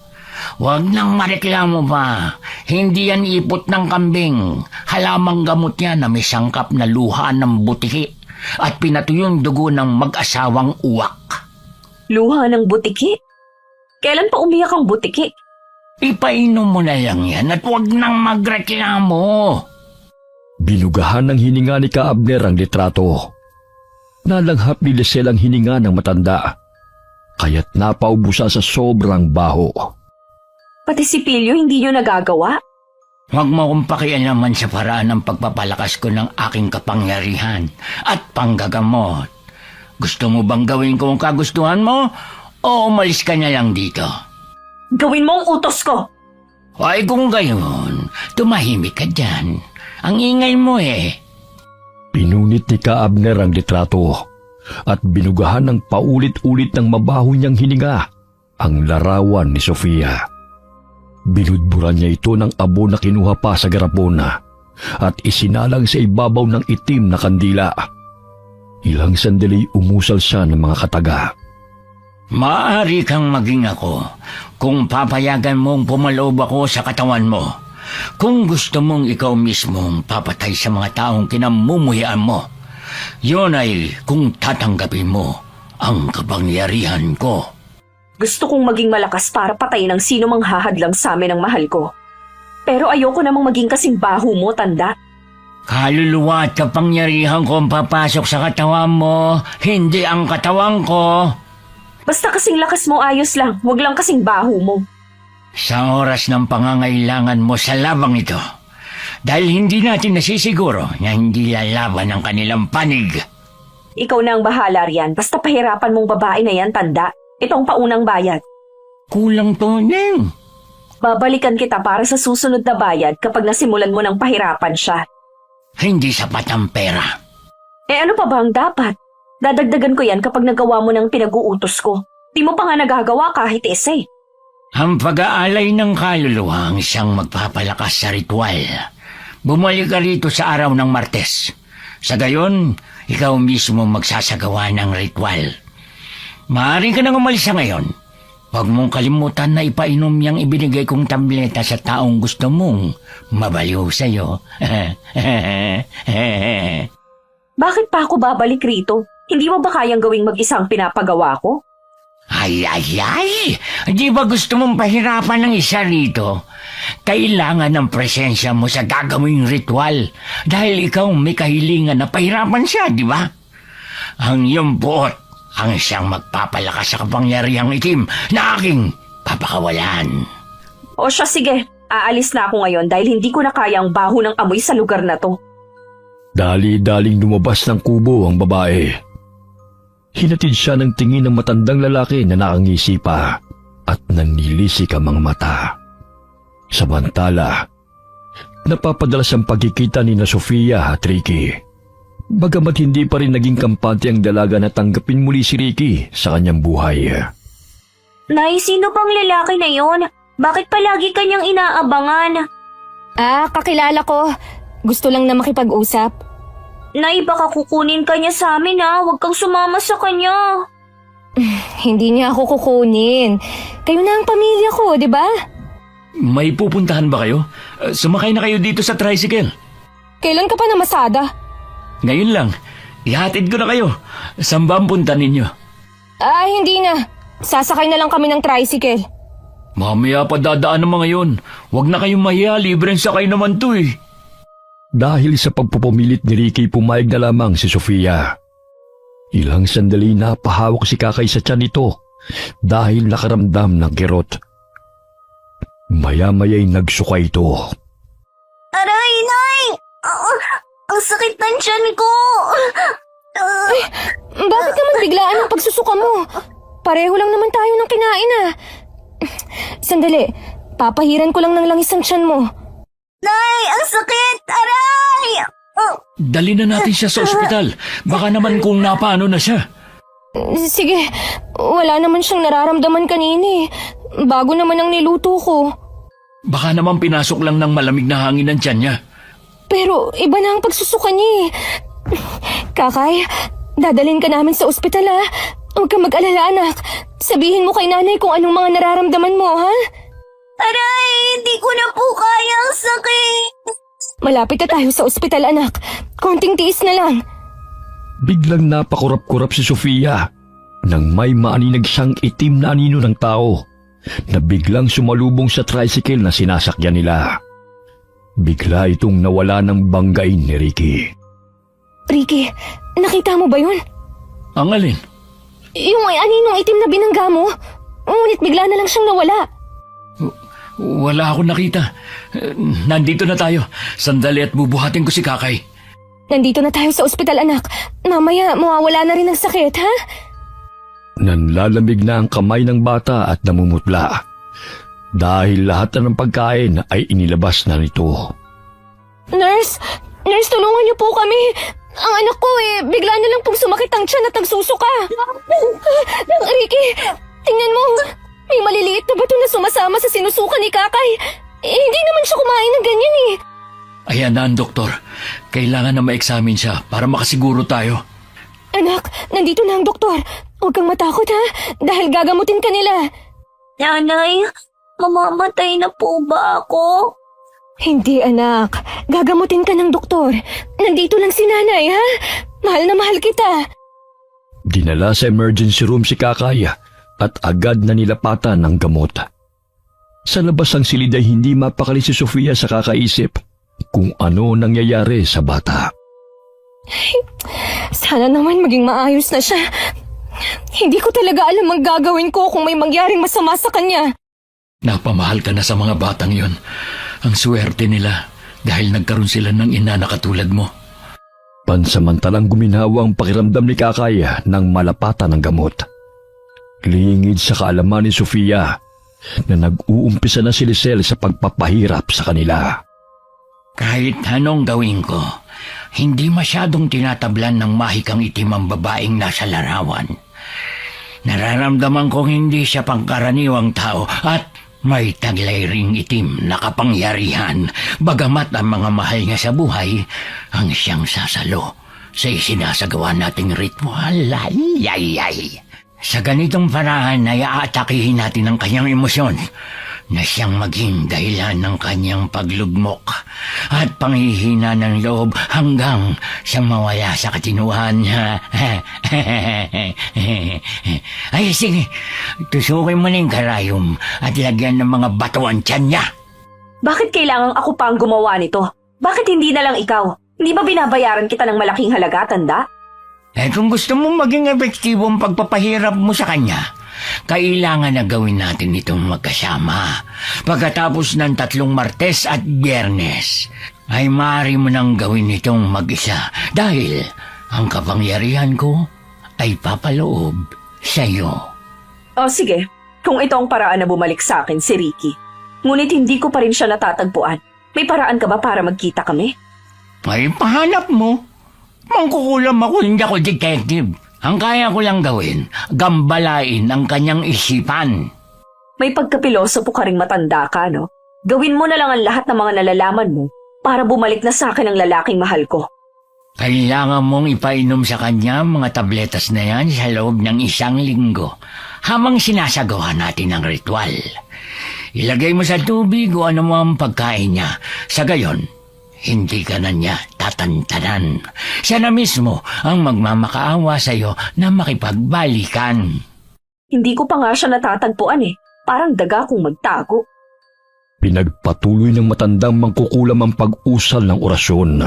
Huwag nang mareklamo pa. Hindi yan ipot ng kambing. Halamang gamot yan na may sangkap na luha ng butiki at pinatuyong dugo ng mag-asawang uwak.
Luha ng butiki? Kailan pa umiyak ang butiki?
Ipainom mo na lang yan at huwag nang magreklamo.
Binugahan ng hininga ni Ka Abner ang litrato. Nalanghap ni Lisel ang hininga ng matanda, kaya't napaubusan sa sobrang baho.
Pati si Pilyo hindi nyo nagagawa?
Huwag mo akong pakialaman sa paraan ng pagpapalakas ko ng aking kapangyarihan at panggagamot. Gusto mo bang gawin ko ang kagustuhan mo o umalis ka na lang dito?
Gawin mo ang utos ko!
Ay kung gayon, tumahimik ka dyan. Ang ingay mo eh.
Pinunit ni Ka Abner ang litrato at binugahan ng paulit-ulit ng mabaho niyang hininga ang larawan ni Sofia. Binudburan niya ito ng abo na kinuha pa sa garapona at isinalang sa ibabaw ng itim na kandila. Ilang sandali umusal siya ng mga kataga.
Maaari kang maging ako kung papayagan mong pumaloob ako sa katawan mo. Kung gusto mong ikaw mismong papatay sa mga taong kinamumuhian mo, yun ay kung tatanggapin mo ang kapangyarihan ko.
Gusto kong maging malakas para patayin ang sino mang hahadlang sa amin ng mahal ko. Pero ayoko namang maging kasing baho mo, tanda.
Kaluluwa at kapangyarihan ko ang papasok sa katawan mo, hindi ang katawan ko.
Basta kasing lakas mo, ayos lang. Huwag lang kasing baho mo.
Sa oras ng pangangailangan mo sa labang ito, dahil hindi natin nasisiguro na hindi lalaban ang kanilang panig.
Ikaw na ang bahala riyan. Basta pahirapan mong babae na yan, tanda. Itong paunang bayad.
Kulang to, Neng.
Babalikan kita para sa susunod na bayad kapag nasimulan mo ng pahirapan siya.
Hindi sapat ang pera.
Ano pa ba ang dapat? Dadagdagan ko yan kapag nagawa mo ng pinag-uutos ko. Di mo pa nga nagagawa kahit isa eh.
Ang pag-aalay ng kaluluwa ang siyang magpapalakas sa ritual. Bumalik ka rito sa araw ng Martes. Sa gayon, ikaw mismo magsasagawa ng ritual. Maaari ka nang umalis sa ngayon. Huwag mong kalimutan na ipainom niyang ibinigay kong tableta sa taong gusto mong mabaliw sa'yo.
Bakit pa ako babalik rito? Hindi mo ba kayang gawing mag-isang pinapagawa ko?
Ay! Di ba gusto mong pahirapan ng isa rito? Kailangan ng presensya mo sa gagawing ritual dahil ikaw may kahilingan na pahirapan siya, di ba? Ang iyong buot ang siyang magpapalakas sa kapangyarihang itim na aking papakawalan.
O siya, sige. Aalis na ako ngayon dahil hindi ko na kaya ang baho ng amoy sa lugar na to.
Dali-daling lumabas ng kubo ang babae. Hinatid siya ng tingin ng matandang lalaki na nakangisi pa at nanlilisik ang mga mata. Samantala, napapadalas ang pagkikita ni na Sofia at Ricky. Bagamat hindi pa rin naging kampante ang dalaga na tanggapin muli si Ricky sa kanyang buhay.
Nay, sino bang lalaki na yon? Bakit palagi kanyang inaabangan?
Kakilala ko. Gusto lang na makipag-usap.
Nay, baka kukunin ka niya sa amin ha. Huwag kang sumama sa kanya.
Hindi niya ako kukunin. Kayo na ang pamilya ko, di ba?
May pupuntahan ba kayo? Sumakay na kayo dito sa tricycle.
Kailan ka pa namasada?
Ngayon lang, ihatid ko na kayo. Saan ba ang punta ninyo?
Hindi na. Sasakay na lang kami ng tricycle.
Mamaya pa dadaan ng mga yun. Huwag na kayong mahiya, libreng sakay naman to eh.
Dahil sa pagpupumilit ni Ricky, pumayag na lamang si Sofia. Ilang sandali na pahawak si Kakay sa tiyan nito dahil nakaramdam ng kirot. Maya-maya'y nagsuka ito.
Aray, Nay! Ang sakit ng tiyan ko!
Bakit naman biglaan ang pagsusuka mo? Pareho lang naman tayo ng kinain Sandali, papahiran ko lang ng langis ang tiyan mo.
Nay, ang sakit! Aray!
Dali na natin siya sa ospital. Baka naman kung napaano na siya.
Sige, wala naman siyang nararamdaman kanina Bago naman ang niluto ko.
Baka naman pinasok lang ng malamig na hangin ng tiyan niya.
Pero iba na ang pagsusuka niya Kakay, dadalhin ka namin sa ospital Huwag kang mag-alala anak. Sabihin mo kay nanay kung anong mga nararamdaman mo, ha?
Aray, hindi ko na po kaya ang sakit.
Malapit na tayo sa ospital anak. Konting tiis na lang.
Biglang napakurap-kurap si Sofia nang may maaninag siyang itim na anino ng tao na biglang sumalubong sa tricycle na sinasakyan nila. Bigla itong nawala ng banggay ni Ricky.
Ricky, nakita mo ba yun?
Ang alin?
Yung may aninong itim na binangga mo. Ngunit bigla na lang siyang nawala.
Wala akong nakita. Nandito na tayo. Sandali at bubuhatin ko si Kakay.
Nandito na tayo sa ospital anak. Mamaya mawawala na rin ang sakit, ha?
Nanlalamig na ang kamay ng bata at namumutla dahil lahat na ng pagkain ay inilabas na nito.
Nurse, tulungan niyo po kami. Ang anak ko bigla na lang pong sumakit ang tiyan at nagsusuka. Ricky, tingnan mo. May maliliit na bato na sumasama sa sinusuka ni Kakay. Hindi naman siya kumain ng ganyan
Ayan na ang doktor. Kailangan na ma-examine siya para makasiguro tayo.
Anak, nandito na ang doktor. Huwag kang matakot ha, dahil gagamutin ka nila.
Nanay, mamamatay na po ba ako?
Hindi anak, gagamutin ka ng doktor. Nandito lang si nanay ha. Mahal na mahal kita.
Dinala sa emergency room si Kakay at agad na nilapatan ng gamot. Sa labas ang silid ay hindi mapakali si Sofia sa kakaisip kung ano nangyayari sa bata.
Sana naman maging maayos na siya. Hindi ko talaga alam ang gagawin ko kung may mangyaring masama sa kanya.
Napamahal ka na sa mga batang yon. Ang swerte nila dahil nagkaroon sila ng ina na katulad mo.
Pansamantalang guminawa ang pakiramdam ni Kakay nang malapatan ng gamot. Lingid sa kaalaman ni Sofia na nag-uumpisa na si Lisel sa pagpapahirap sa kanila.
Kahit anong gawin ko, hindi masyadong tinatablan ng mahikang itim ang babaeng nasa larawan. Nararamdaman kong hindi siya pangkaraniwang tao at may taglay ring itim na kapangyarihan, bagamat ang mga mahal niya sa buhay ang siyang sasalo sa isinasagawa nating ritual. Ay. Sa ganitong paraan ay aatakihin natin ang kanyang emosyon na siyang maging dahilan ng kanyang paglugmok at panghihina ng loob hanggang siyang mawala sa katinuan. Ay sige, tusukin mo na yung karayom at lagyan ng mga bato ang tiyan niya.
Bakit kailangang ako pa ang gumawa nito? Bakit hindi na lang ikaw? Hindi ba binabayaran kita ng malaking halaga, tanda?
Kung gusto mong maging epektibo ang pagpapahirap mo sa kanya, kailangan na gawin natin itong magkasama. Pagkatapos ng 3 Martes at Biyernes, ay maaari mo nang gawin itong mag-isa dahil ang kapangyarihan ko ay papaloob sa iyo.
O sige, kung ito ang paraan na bumalik sa akin si Ricky. Ngunit hindi ko pa rin siya natatagpuan. May paraan ka ba para magkita kami?
Ay pahanap mo. Mangkukulam ako, hindi ako detective. Ang kaya ko lang gawin, gambalain ang kanyang isipan.
May pagkapilosopo ka ring matanda ka, no? Gawin mo na lang ang lahat ng mga nalalaman mo para bumalik na sa akin ang lalaking mahal ko.
Kailangan mong ipainom sa kanya mga tabletas na yan sa loob ng 1 linggo habang sinasagawa natin ang ritual. Ilagay mo sa tubig o ano mo ang pagkain niya. Sa gayon, hindi ka na niya tatantanan. Siya na mismo ang magmamakaawa sa iyo na makipagbalikan.
Hindi ko pa nga siya natatagpuan eh. Parang daga kong magtago.
Pinagpatuloy ng matandang mangkukulam ang pag-usal ng orasyon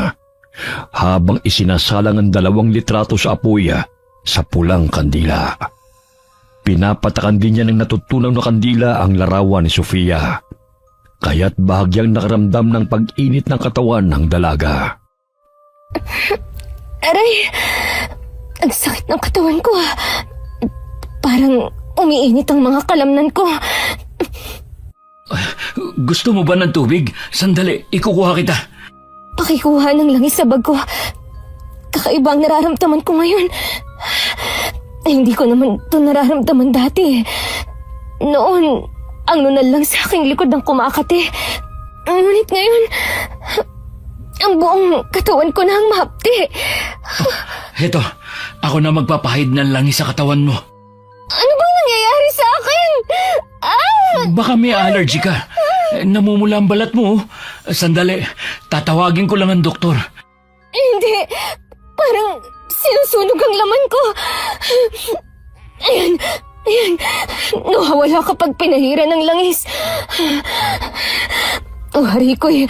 habang isinasalang ang 2 litrato sa apoy sa pulang kandila. Pinapatakan din niya ng natutunaw na kandila ang larawan ni Sofia, kaya't bahagyang nakaramdam ng pag-init ng katawan ng dalaga.
Aray! Ang sakit ng katawan ko. Parang umiinit ang mga kalamnan ko.
Gusto mo ba ng tubig? Sandali, ikukuha kita.
Pakikuha ng langis sa bag ko. Kakaiba ang nararamdaman ko ngayon. Hindi ko naman ito nararamdaman dati. Noon, ang nunal lang sa aking likod ng kumakati. Ngunit ngayon, ang buong katawan ko na ang mahapti.
Heto, ako na magpapahid ng langis sa katawan mo.
Ano bang nangyayari sa akin?
Baka may allergy ka. Namumula ang balat mo. Sandali, tatawagin ko lang ang doktor.
Hindi. Parang sinusunog ang laman ko. Ayan. Nawawala kapag pinahira ng langis. O hari ko'y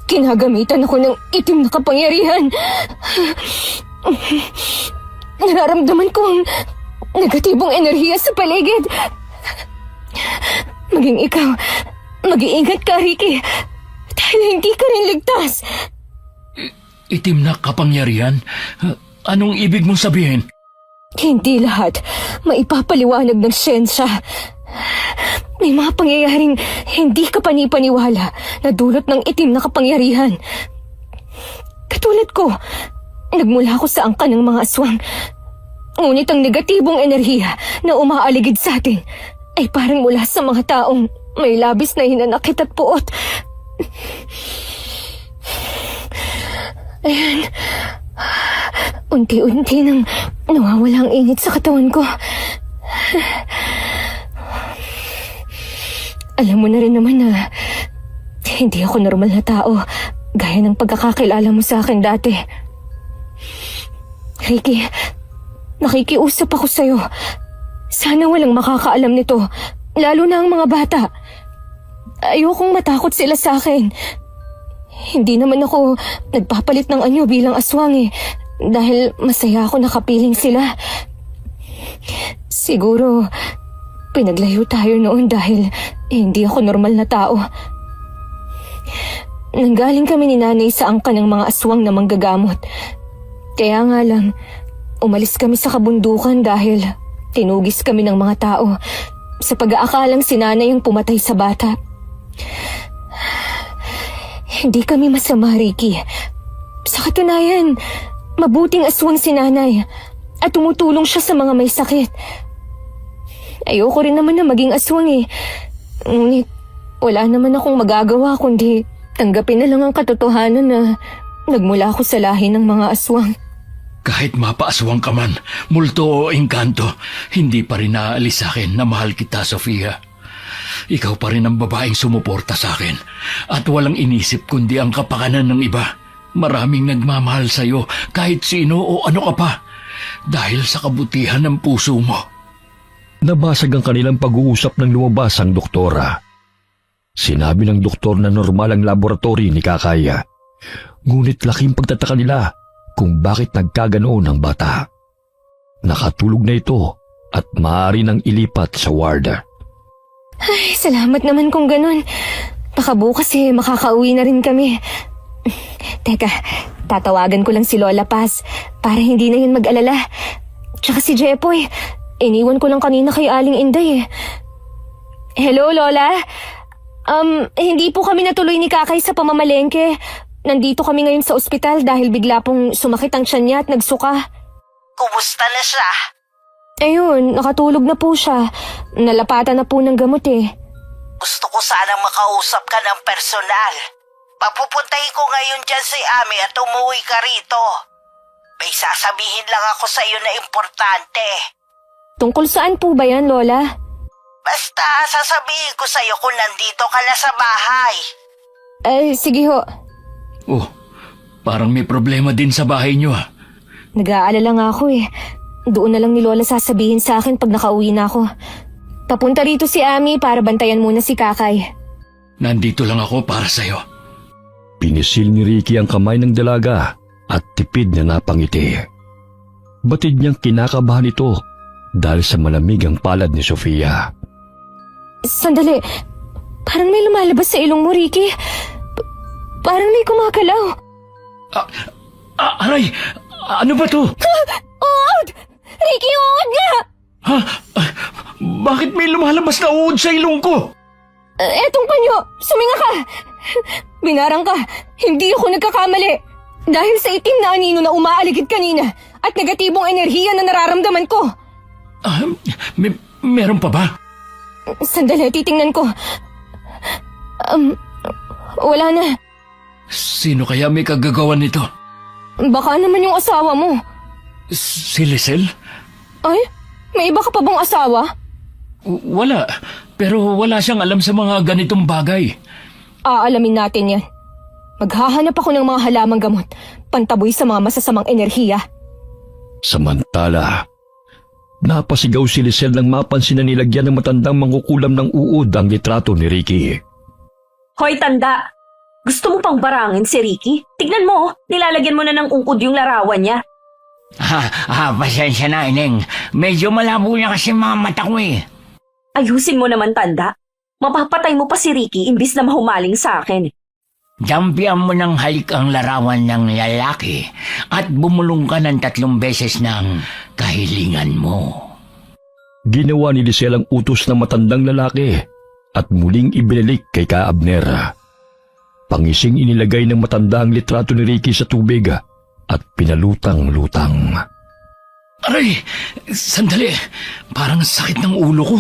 kinagamitan ako ng itim na kapangyarihan. Nararamdaman ko ang negatibong enerhiya sa paligid. Maging ikaw, mag-iingat ka, Ricky. Dahil hindi ka rin ligtas.
Itim na kapangyarihan? Anong ibig mong sabihin?
Hindi lahat maipapaliwanag ng siyensya. May mga pangyayaring hindi ka panipaniwala na dulot ng itim na kapangyarihan. Katulad ko, nagmula ako sa angkan ng mga aswang. Ngunit ang negatibong enerhiya na umaaligid sa atin ay parang mula sa mga taong may labis na hinanakit at puot. Ayan. Unti-unti nang nawawala ang init sa katawan ko. Alam mo na rin naman na hindi ako normal na tao gaya ng pagkakakilala mo sa akin dati. Ricky, nakikiusap ako sa'yo. Sana walang makakaalam nito, lalo na ang mga bata. Ayokong matakot sila sa akin. Hindi naman ako nagpapalit ng anyo bilang aswang dahil masaya ako nakapiling sila. Siguro, pinaglayo tayo noon dahil hindi ako normal na tao. Nanggaling kami ni nanay sa angkan ng mga aswang na manggagamot. Kaya nga lang, umalis kami sa kabundukan dahil tinugis kami ng mga tao sa pag-aakalang si nanay ang pumatay sa bata. Hindi kami masama, Ricky. Sa katunayan, mabuting aswang si nanay at tumutulong siya sa mga may sakit. Ayoko rin naman na maging aswang Ngunit wala naman akong magagawa kundi tanggapin na lang ang katotohanan na nagmula ako sa lahi ng mga aswang.
Kahit mapaaswang ka man, multo o engkanto, hindi pa rin naaalis sa akin na mahal kita, Sofia. Ikaw pa rin ang babaeng sumuporta sa akin at walang inisip kundi ang kapakanan ng iba. Maraming nagmamahal sa'yo kahit sino o ano ka pa dahil sa kabutihan ng puso mo.
Nabasag ang kanilang pag-uusap ng lumabas ang doktora. Sinabi ng doktor na normal ang laboratory ni Kakaya. Ngunit laking pagtataka nila kung bakit nagkaganoon ang bata. Nakatulog na ito at maaari nang ilipat sa ward.
Ay, salamat naman kung ganun. Baka bukas makakauwi na rin kami. Teka, tatawagan ko lang si Lola Paz para hindi na yun mag-alala. Tsaka si Jepoy, iniwan ko lang kanina kay Aling Inday Hello, Lola? Hindi po kami natuloy ni Kakay sa pamamalengke. Nandito kami ngayon sa ospital dahil bigla pong sumakit ang tiyan niya at nagsuka.
Kumusta na siya?
Ayun, nakatulog na po siya. Nalapatan na po ng gamot eh.
Gusto ko sanang makausap ka ng personal. Papupuntahin ko ngayon dyan si Ami at umuwi ka rito. May sasabihin lang ako sa iyo na importante.
Tungkol saan po ba yan, Lola?
Basta sasabihin ko sa iyo kung nandito ka na sa bahay.
Sige ho.
Oh, parang may problema din sa bahay niyo ah.
Nag-aalala nga ako eh. Doon na lang ni Lola sasabihin sa akin pag nakauwi na ako. Papunta rito si Ami para bantayan muna si Kakay.
Nandito lang ako para sa'yo.
Pinisil ni Ricky ang kamay ng dalaga at tipid na napangiti. Batid niyang kinakabahan ito dahil sa malamig ang palad ni Sofia.
Sandali, parang may lumalabas sa ilong mo, Ricky. Parang may kumakalaw.
Aray! Ano ba to?
Uod! Ricky, uod nga!
Ha? Bakit may lumalabas na uod sa ilong ko?
Etong panyo, suminga ka! Binarang ka, hindi ako nagkakamali. Dahil sa itim na anino na umaaligid kanina at negatibong enerhiya na nararamdaman ko.
Meron pa ba?
Sandali, titingnan ko. Wala na.
Sino kaya may kagagawan nito?
Baka naman yung asawa mo.
Si Lisel?
Ay, may iba ka pa bang asawa?
Wala. Pero wala siyang alam sa mga ganitong bagay.
Aalamin natin yan. Maghahanap ako ng mga halamang gamot, pantaboy sa mga masasamang enerhiya.
Samantala, napasigaw si Lisel nang mapansin na nilagyan ng matandang mangkukulam ng uod ang litrato ni Ricky.
Hoy, tanda! Gusto mo pang barangin si Ricky? Tignan mo, nilalagyan mo na ng ungkod yung larawan niya.
Pasensya na, Ineng. Medyo malabo na kasi mga mata ko eh.
Ayusin mo naman, tanda. Mapapatay mo pa si Ricky imbis na mahumaling sa akin.
Dampian mo ng halik ang larawan ng lalaki at bumulong ka ng 3 beses ng kahilingan mo.
Ginawa ni Lisel ang utos ng matandang lalaki at muling ibinalik kay Ka Abner. Pangising inilagay ng matanda ang litrato ni Ricky sa tubig at pinalutang-lutang.
Aray! Sandali! Parang sakit ng ulo ko.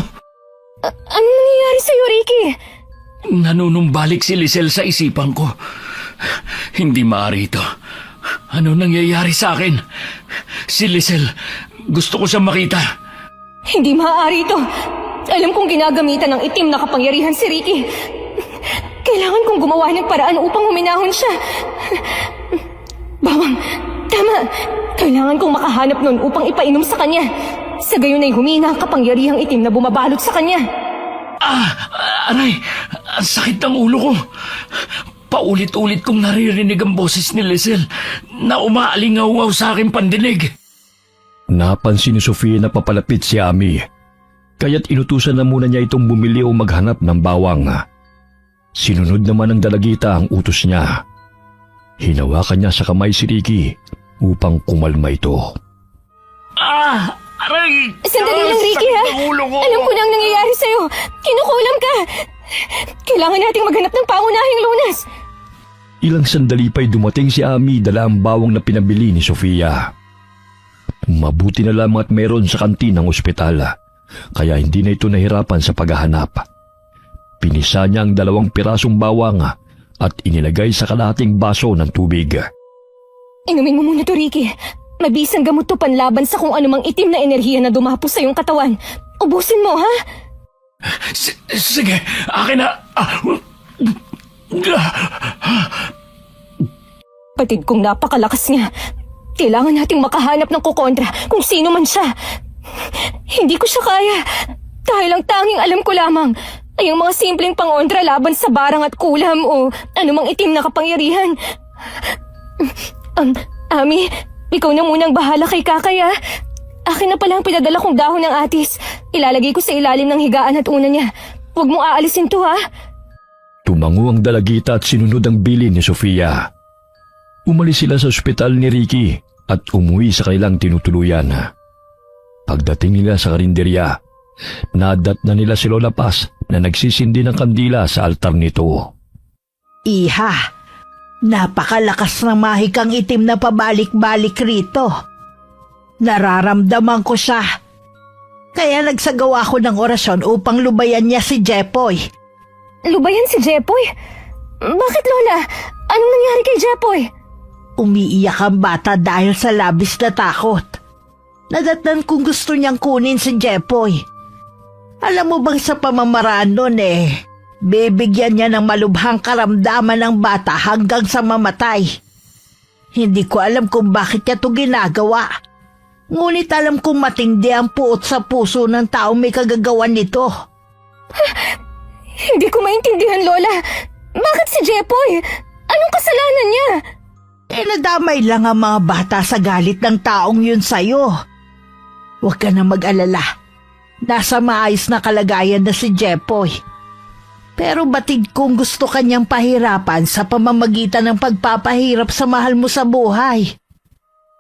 Ano nangyayari sa'yo, Ricky?
Nanunumbalik si Lisel sa isipan ko. Hindi maaari ito. Ano nangyayari sa akin? Si Lisel, gusto ko siyang makita.
Hindi maaari ito. Alam kong ginagamitan ng itim na kapangyarihan si Ricky. Kailangan kong gumawa ng paraan upang huminahon siya. Bawang, tama. Kailangan kong makahanap nun upang ipainom sa kanya. Sa gayon ay humina ang kapangyarihang itim na bumabalot sa kanya.
Aray! Ang sakit ng ulo ko. Paulit-ulit kong naririnig ang boses ni Lisel na umaalingaw sa aking pandinig.
Napansin ni Sofia na papalapit si Ami, kaya't inutusan na muna niya itong bumili o maghanap ng bawang. Sinunod naman ng dalagita ang utos niya. Hinawakan niya sa kamay si Ricky upang kumalma ito.
Aray!
Sandali lang, Ricky, ha? Alam ko na ang nangyayari sa'yo. Kinukulam ka. Kailangan nating maghanap ng pangunahing lunas.
Ilang sandali pa'y dumating si Ami dala ang bawang na pinabili ni Sofia. Mabuti na lamang at meron sa kantin ng ospital, kaya hindi na ito nahirapan sa paghahanap. Pinisa niya ang 2 pirasong bawang at inilagay sa kalahating baso ng tubig.
Inumin mo muna to, Ricky. Mabisang gamot to panlaban sa kung anumang itim na enerhiya na dumapos sa iyong katawan. Ubusin mo, ha?
Sige, akin na.
Patid kong napakalakas niya. Kailangan nating makahanap ng kukontra kung sino man siya. Hindi ko siya kaya. Dahil ang tanging alam ko lamang ay ang mga simpleng pangontra laban sa barang at kulam o anumang itim na kapangyarihan. Ami, ikaw na munang bahala kay Kakay, ha? Akin na pala ang pinadala kong dahon ng atis. Ilalagay ko sa ilalim ng higaan at una niya. Huwag mong aalisin to, ha?
Tumango ang dalagita at sinunod ang bilin ni Sofia. Umalis sila sa ospital ni Ricky at umuwi sa kanilang tinutuluyan. Pagdating nila sa karinderya, nadat na nila si Lola Paz na nagsisindi ng kandila sa altar nito.
Iha, Napakalakas ng mahikang itim na pabalik-balik rito. Nararamdaman ko siya. Kaya nagsagawa ako ng orasyon upang lubayan niya si Jepoy.
Lubayan si Jepoy? Bakit, Lola? Anong nangyari kay Jepoy?
Umiiyak ang bata dahil sa labis na takot. Nadatnan kung gusto niyang kunin si Jepoy. Alam mo bang sa pamamaraan nun bibigyan niya ng malubhang karamdaman ng bata hanggang sa mamatay. Hindi ko alam kung bakit niya ito ginagawa. Ngunit alam kong matindi ang puot sa puso ng taong may kagagawan nito.
Hindi ko maintindihan, Lola. Bakit si Jepoy? Anong kasalanan niya?
Nadamay lang ang mga bata sa galit ng taong yun sa'yo. Huwag ka na mag-alala. Nasa maayos na kalagayan na si Jepoy. Pero batid kong gusto kanyang pahirapan sa pamamagitan ng pagpapahirap sa mahal mo sa buhay.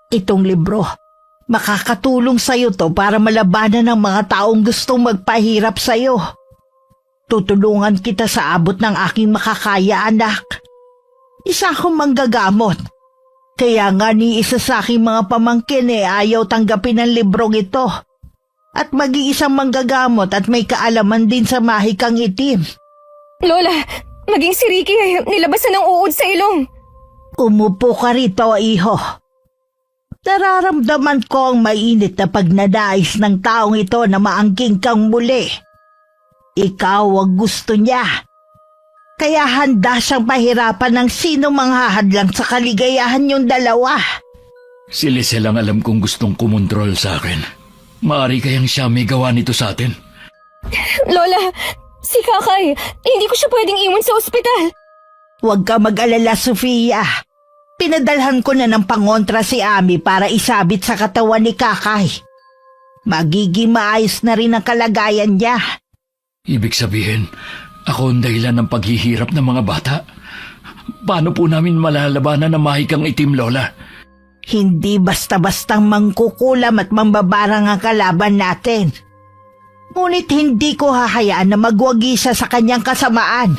Itong libro, makakatulong sa'yo to para malabanan ng mga taong gustong magpahirap sa'yo. Tutulungan kita sa abot ng aking makakaya, anak. Isa akong manggagamot. Kaya nga ni isa sa aking mga pamangkin ayaw tanggapin ang librong ito. At mag-iisang manggagamot at may kaalaman din sa mahikang itim.
Lola, maging si Ricky nilabasan ng uod sa ilong.
Umupo ka rito, iho. Nararamdaman ko ang mainit na pagnanais ng taong ito na maangking kang muli. Ikaw ang gusto niya. Kaya handa siyang pahirapan ng sino mang hahadlang sa kaligayahan niyong dalawa.
Si Lisel ang alam kong gustong kumontrol sa akin. Maari kayang siya may gawa nito sa atin?
Lola, si Kakay, hindi ko siya pwedeng iwan sa ospital.
Huwag ka mag-alala, Sofia. Pinadalhan ko na ng pangontra si Ami para isabit sa katawan ni Kakay. Magiging maayos na rin ang kalagayan niya.
Ibig sabihin, ako ang dahilan ng paghihirap ng mga bata? Paano po namin malalabanan ang mahikang itim, Lola?
Hindi basta-bastang mangkukulam at mambabarang ang kalaban natin. Ngunit hindi ko hahayaan na magwagi siya sa kanyang kasamaan.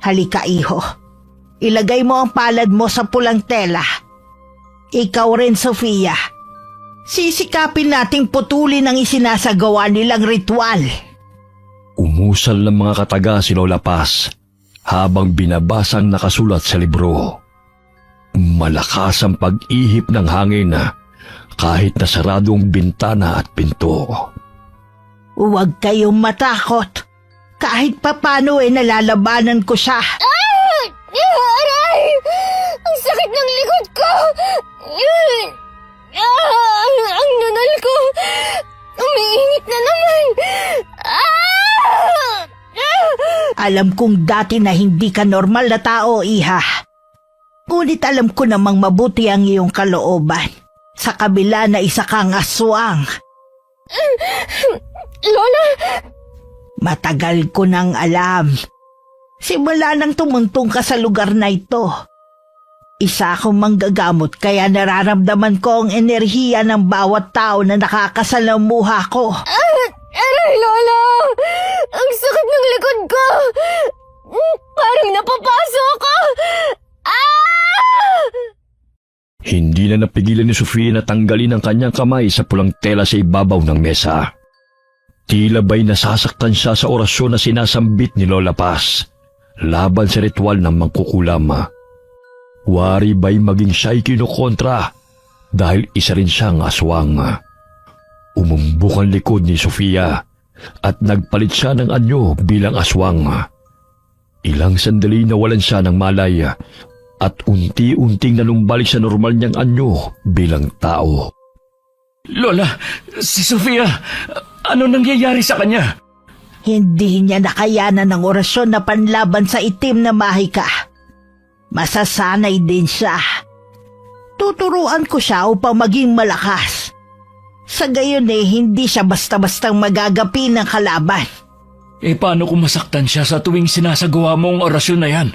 Halika, iho. Ilagay mo ang palad mo sa pulang tela. Ikaw rin, Sofia. Sisikapin nating putulin ang isinasagawa nilang ritual.
Umusal ng mga kataga si Lola Paz habang binabasang nakasulat sa libro. Malakas ang pag-ihip ng hangin kahit na saradong bintana at pinto.
Huwag kayong matakot. Kahit papano nalalabanan ko siya.
Aray! Ang sakit ng likod ko! Ang nunal ko! Umiinit na naman!
Alam kong dati na hindi ka normal na tao, iha. Ngunit alam ko namang mabuti ang iyong kalooban. Sa kabila na isa kang aswang.
Lola!
Matagal ko nang alam. Simula nang tumuntong ka sa lugar na ito. Isa akong manggagamot kaya nararamdaman ko ang enerhiya ng bawat tao na nakakasalamuha ko.
Aray, Lola! Ang sakit ng likod ko! Parang napapaso ako!
Hindi na napigilan ni Sofia na tanggalin ang kanyang kamay sa pulang tela sa ibabaw ng mesa. Tila ba'y nasasaktan siya sa orasyon na sinasambit ni Lola Paz laban sa ritual ng mangkukulam. Wari ba'y maging siya'y kinukontra dahil isa rin siyang aswang. Umumbok ang likod ni Sofia at nagpalit siya ng anyo bilang aswang. Ilang sandali nawalan siya ng malay at unti-unting nanumbalik sa normal niyang anyo bilang tao.
Lola, si Sofia, ano nangyayari sa kanya?
Hindi niya nakayanan ng orasyon na panlaban sa itim na mahika. Masasanay din siya. Tuturuan ko siya upang maging malakas. Sa gayon hindi siya basta-bastang magagapi ng kalaban.
Paano kung masaktan siya sa tuwing sinasagawa mo ang orasyon na yan?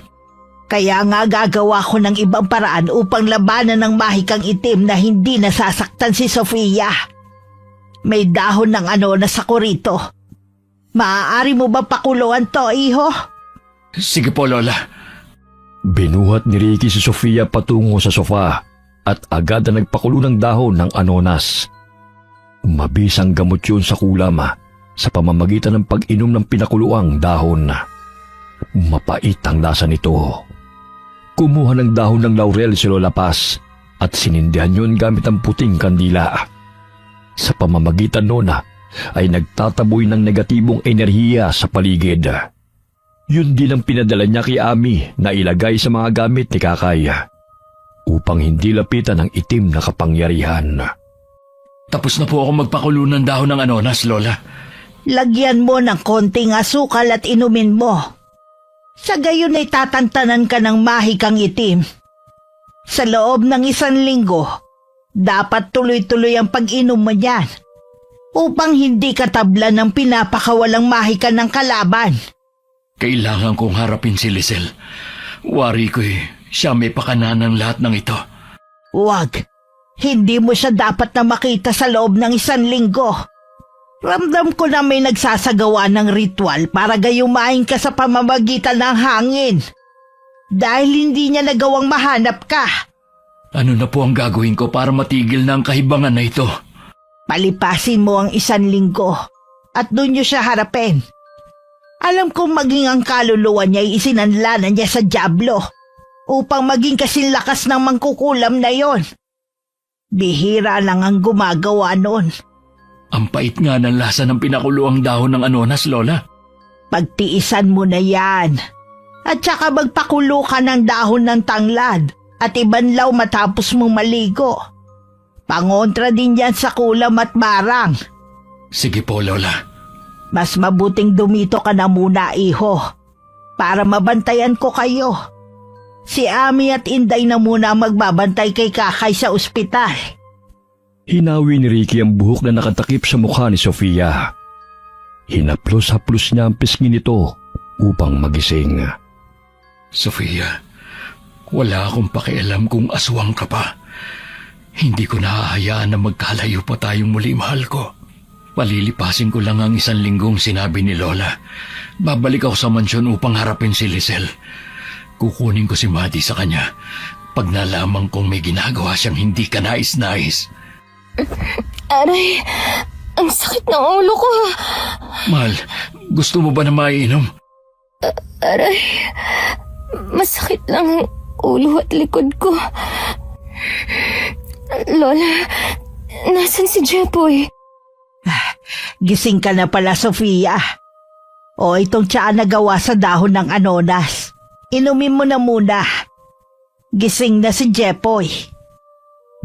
Kaya nga gagawa ko ng ibang paraan upang labanan ng mahikang itim na hindi nasasaktan si Sofia. May dahon ng na sakurito. Maaari mo ba pakuluan to, iho?
Sige po, Lola.
Binuhat ni Ricky si Sofia patungo sa sofa at agad na nagpakulo ng dahon ng anonas. Mabisang gamot yun sa kulam sa pamamagitan ng pag-inom ng pinakuluang dahon. Mapait ang lasa nito. Kumuha ng dahon ng laurel si Lola Paz at sinindihan yun gamit ang puting kandila. Sa pamamagitan noon ay nagtataboy ng negatibong enerhiya sa paligid. Yun din ang pinadala niya kay Ami na ilagay sa mga gamit ni Kakay upang hindi lapitan ng itim na kapangyarihan.
Tapos na po ako magpakulo ng dahon ng anonas, Lola.
Lagyan mo ng konting asukal at inumin mo. Sa gayon ay tatantanan ka ng mahikang itim. Sa loob ng 1 linggo, dapat tuloy-tuloy ang pag-inom mo niyan upang hindi ka tabla ng pinapakawalang mahika ng kalaban.
Kailangan kong harapin si Lisel. Wari ko'y siya may pakanan ng lahat ng ito.
Huwag. Hindi mo siya dapat na makita sa loob ng 1 linggo. Ramdam ko na may nagsasagawa ng ritual para gayumain ka sa pamamagitan ng hangin. Dahil hindi niya nagawang mahanap ka.
Ano na po ang gagawin ko para matigil na ang kahibangan na ito?
Palipasin mo ang 1 linggo at doon niyo siya harapin. Alam kong maging ang kaluluwa niya ay isinanlanan niya sa dyablo upang maging kasing lakas ng mangkukulam na yon. Bihira lang ang gumagawa noon.
Ang pait nga ng lasa ng pinakuluang dahon ng anonas, Lola.
Pagtiisan mo na yan. At saka magpakulo ka ng dahon ng tanglad at ibanlaw matapos mong maligo. Pangontra din yan sa kulam at barang.
Sige po, Lola.
Mas mabuting dumito ka na muna, iho, para mabantayan ko kayo. Si Ami at Inday na muna magbabantay kay Kakay sa ospital.
Hinawi ni Ricky ang buhok na nakatakip sa mukha ni Sofia. Hinaplos-haplos niya ang pisngi nito upang magising.
Sofia, wala akong pakialam kung aswang ka pa. Hindi ko nahahayaan na magkalayo pa tayong muli, mahal ko. Palilipasin ko lang ang 1 linggong sinabi ni Lola. Babalik ako sa mansyon upang harapin si Lisel. Kukunin ko si Maddie sa kanya pag nalaman kong may ginagawa siyang hindi ka nais-nais.
Aray, ang sakit ng ulo ko.
Mahal, gusto mo ba na maiinom?
Aray, masakit lang ang ulo at likod ko. Lola, nasan si Jepoy?
Gising ka na pala, Sofia. O itong tsaa na gawa sa dahon ng anonas. Inumin mo na muna. Gising na si Jepoy.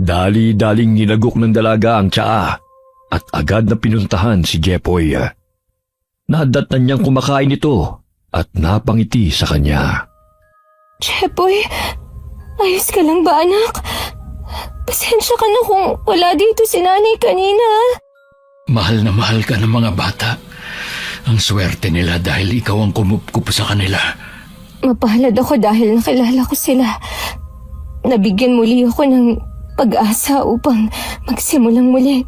Dali-daling nilagok ng dalaga ang tsaa at agad na pinuntahan si Jepoy. Nadatnan niyang kumakain ito at napangiti sa kanya.
Jepoy, ayos ka lang ba, anak? Pasensya ka na kung wala dito si nanay kanina.
Mahal na mahal ka ng mga bata. Ang swerte nila dahil ikaw ang kumupkup sa kanila.
Mapalad ako dahil nakilala ko sila. Nabigyan muli ako ng pag-asa upang magsimulang muli.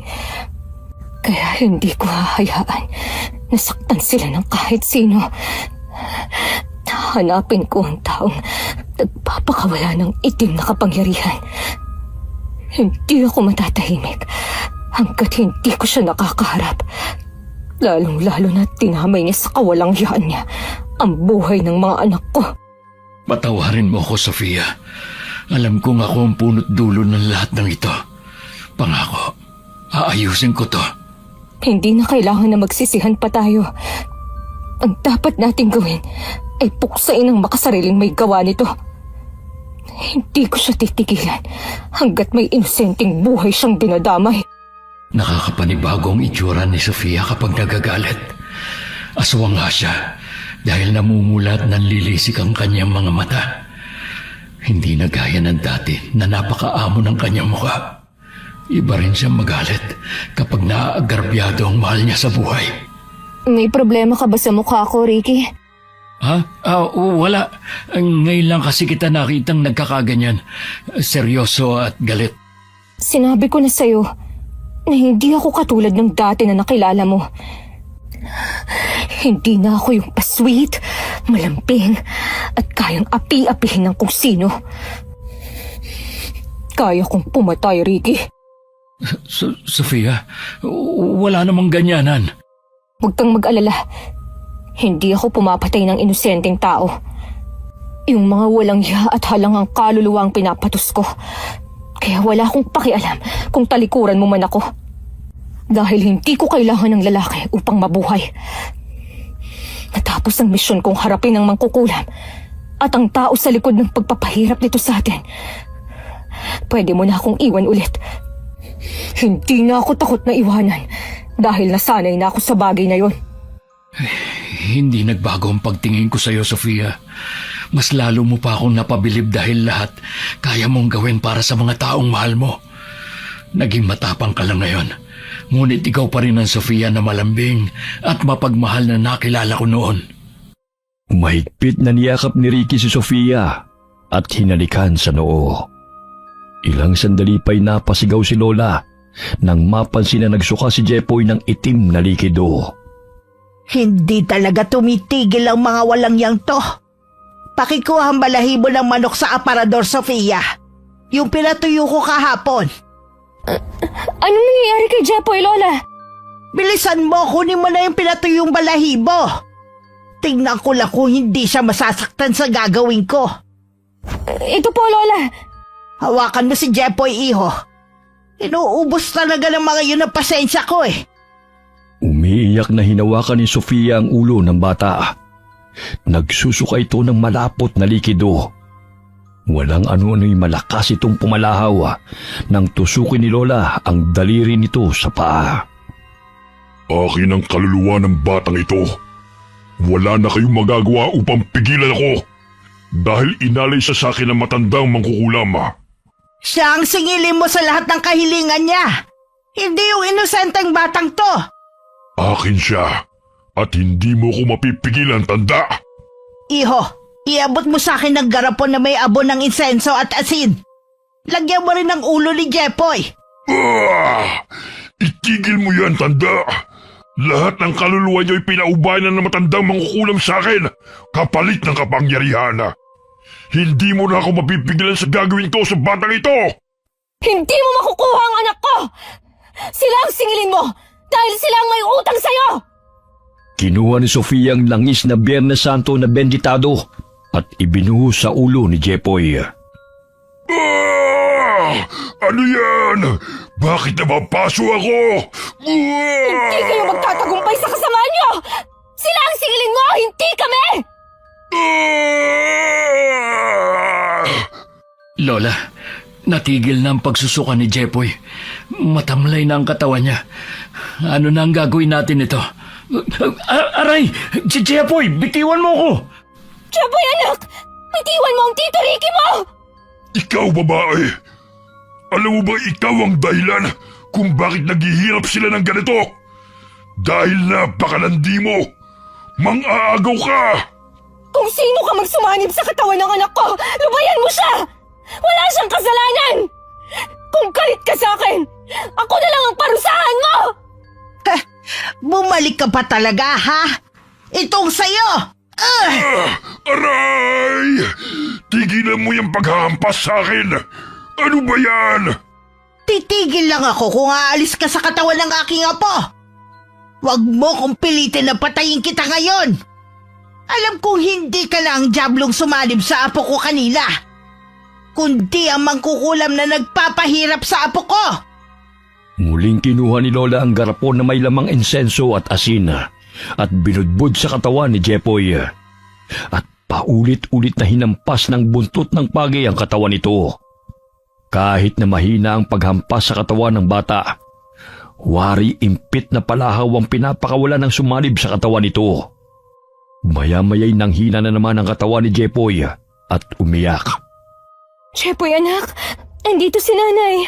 Kaya hindi ko hahayaan nasaktan sila ng kahit sino. Hanapin ko ang taong nagpapakawala ng itim na kapangyarihan. Hindi ako matatahimik hanggat hindi ko siya nakakaharap. Lalong-lalo na tinamay niya sa kawalang-yaan niya ang buhay ng mga anak ko.
Patawarin mo ako, Sofia. Alam kong ako ang punot dulo ng lahat ng ito. Pangako, aayusin ko to.
Hindi na kailangan na magsisihan pa tayo. Ang dapat nating gawin ay puksain ang makasariling may gawa nito. Hindi ko siya titigilan hanggat may inosenteng buhay siyang dinadamay.
Nakakapanibago ang itsura ni Sofia kapag nagagalit. Aswang nga siya dahil namumulat ng lilisik ang kanyang mga mata. Hindi na gaya ng dati na napakaamo ng kanyang mukha. Iba rin siyang magalit kapag naaagarbyado ang mahal niya sa buhay.
May problema ka ba sa mukha ko, Ricky?
Ha? Wala. Ngayon lang kasi kita nakitang nagkakaganyan. Seryoso at galit.
Sinabi ko na sa'yo na hindi ako katulad ng dati na nakilala mo. Hindi na ako yung pasweet, malamping, at kayang api-apihin ng kung sino. Kaya kong pumatay, Ricky.
Sofia, wala namang ganyanan.
Huwag kang mag-alala. Hindi ako pumapatay ng inosenteng tao. Yung mga walang hiya at halangang kaluluwa ang pinapatos ko. Kaya wala akong pakialam kung talikuran mo man ako. Dahil hindi ko kailangan ng lalaki upang mabuhay. Matapos ang misyon kong harapin ng mangkukulam at ang tao sa likod ng pagpapahirap nito sa atin, pwede mo na akong iwan ulit. Hindi na ako takot na iwanan dahil nasanay na ako sa bagay na yon.
Hindi nagbago ang pagtingin ko sa'yo, Sofia. Mas lalo mo pa akong napabilib dahil lahat kaya mong gawin para sa mga taong mahal mo. Naging matapang ka lang ngayon. Ngunit ikaw pa rin ang Sofia na malambing at mapagmahal na nakilala ko noon.
Mahigpit na niyakap ni Ricky si Sofia at hinalikan sa noo. Ilang sandali pa'y napasigaw si Lola nang mapansin na nagsuka si Jepoy ng itim na likido.
Hindi talaga tumitigil ang mga walang yang to. Pakikuha ang balahibo ng manok sa aparador, Sofia. Yung pinatuyo ko kahapon.
Anong nangyayari kay Jepoy, Lola?
Bilisan mo, kunin mo na yung pinatuyong balahibo. Tingnan ko lang kung hindi siya masasaktan sa gagawin ko.
Ito po, Lola.
Hawakan mo si Jepoy, iho. Inuubos talaga ng mga yun ang pasensya ko eh.
Umiiyak na hinawakan ni Sofia ang ulo ng bata. Nagsusuka ito ng malapot na likido. Walang ano-ano'y malakas itong pumalahaw nang tusukin ni Lola ang daliri nito sa paa.
Akin ang kaluluwa ng batang ito. Wala na kayong magagawa upang pigilan ako. Dahil inalay siya sa akin ng matandang mangkukulam.
Siya ang singilin mo sa lahat ng kahilingan niya. Hindi yung inosenteng batang to.
Akin siya. At hindi mo ko mapipigilan, tanda.
Iho, iabot mo sa akin ng garapon na may abon ng insenso at asin. Lagyan mo rin ng ulo ni Jepoy.
Itigil mo yan, tanda. Lahat ng kaluluwa niyo'y pinaubayan ng matandang mangkukulam sa akin, kapalit ng kapangyarihan. Hindi mo na ako mapipigilan sa gagawin ko sa batang ito.
Hindi mo makukuha ang anak ko! Sila ang singilin mo dahil sila ang may utang sa'yo!
Kinuha ni Sofia ang langis na Biyernes Santo na benditado at ibinuhos sa ulo ni Jepoy.
Ano yan? Bakit napapaso ako?
Hindi kayo magtatagumpay sa kasamaan niyo! Sila ang singilin mo, hindi kami!
Lola, natigil na ang pagsusuka ni Jepoy. Matamlay na ang katawan niya. Ano na ang gagawin natin ito? Aray! Jepoy, bitiwan mo ko!
Jepoy, anak! Bitiwan mo ang Tito Ricky mo!
Ikaw, babae! Alam mo ba ikaw ang dahilan kung bakit naghihirap sila ng ganito? Dahil napakalandi mo! Mang-aagaw ka!
Kung sino ka magsumanib sa katawan ng anak ko, lubayan mo siya! Wala siyang kasalanan! Kung galit ka sa akin, ako na lang ang parusahan mo!
Bumalik ka pa talaga, ha? Itong sayo!
Aray! Tigilan mo yung paghahampas sa akin! Ano ba yan?
Titigil lang ako kung aalis ka sa katawan ng aking apo. Huwag mo kong pilitin na patayin kita ngayon. Alam kong hindi ka na ang diablong sumanib sa apo ko kanina, kundi ang mangkukulam na nagpapahirap sa apo ko.
Muling kinuha ni Lola ang garapon na may lamang insenso at asin at binudbud sa katawan ni Jepoy. At paulit-ulit na hinampas ng buntot ng pagi ang katawan nito. Kahit na mahina ang paghampas sa katawan ng bata, wari impit na palahaw ang pinapakawalan ng sumanib sa katawan nito. Maya-maya'y nanghina na naman ang katawan ni Jepoy at umiyak.
Jepoy, anak, andito si nanay.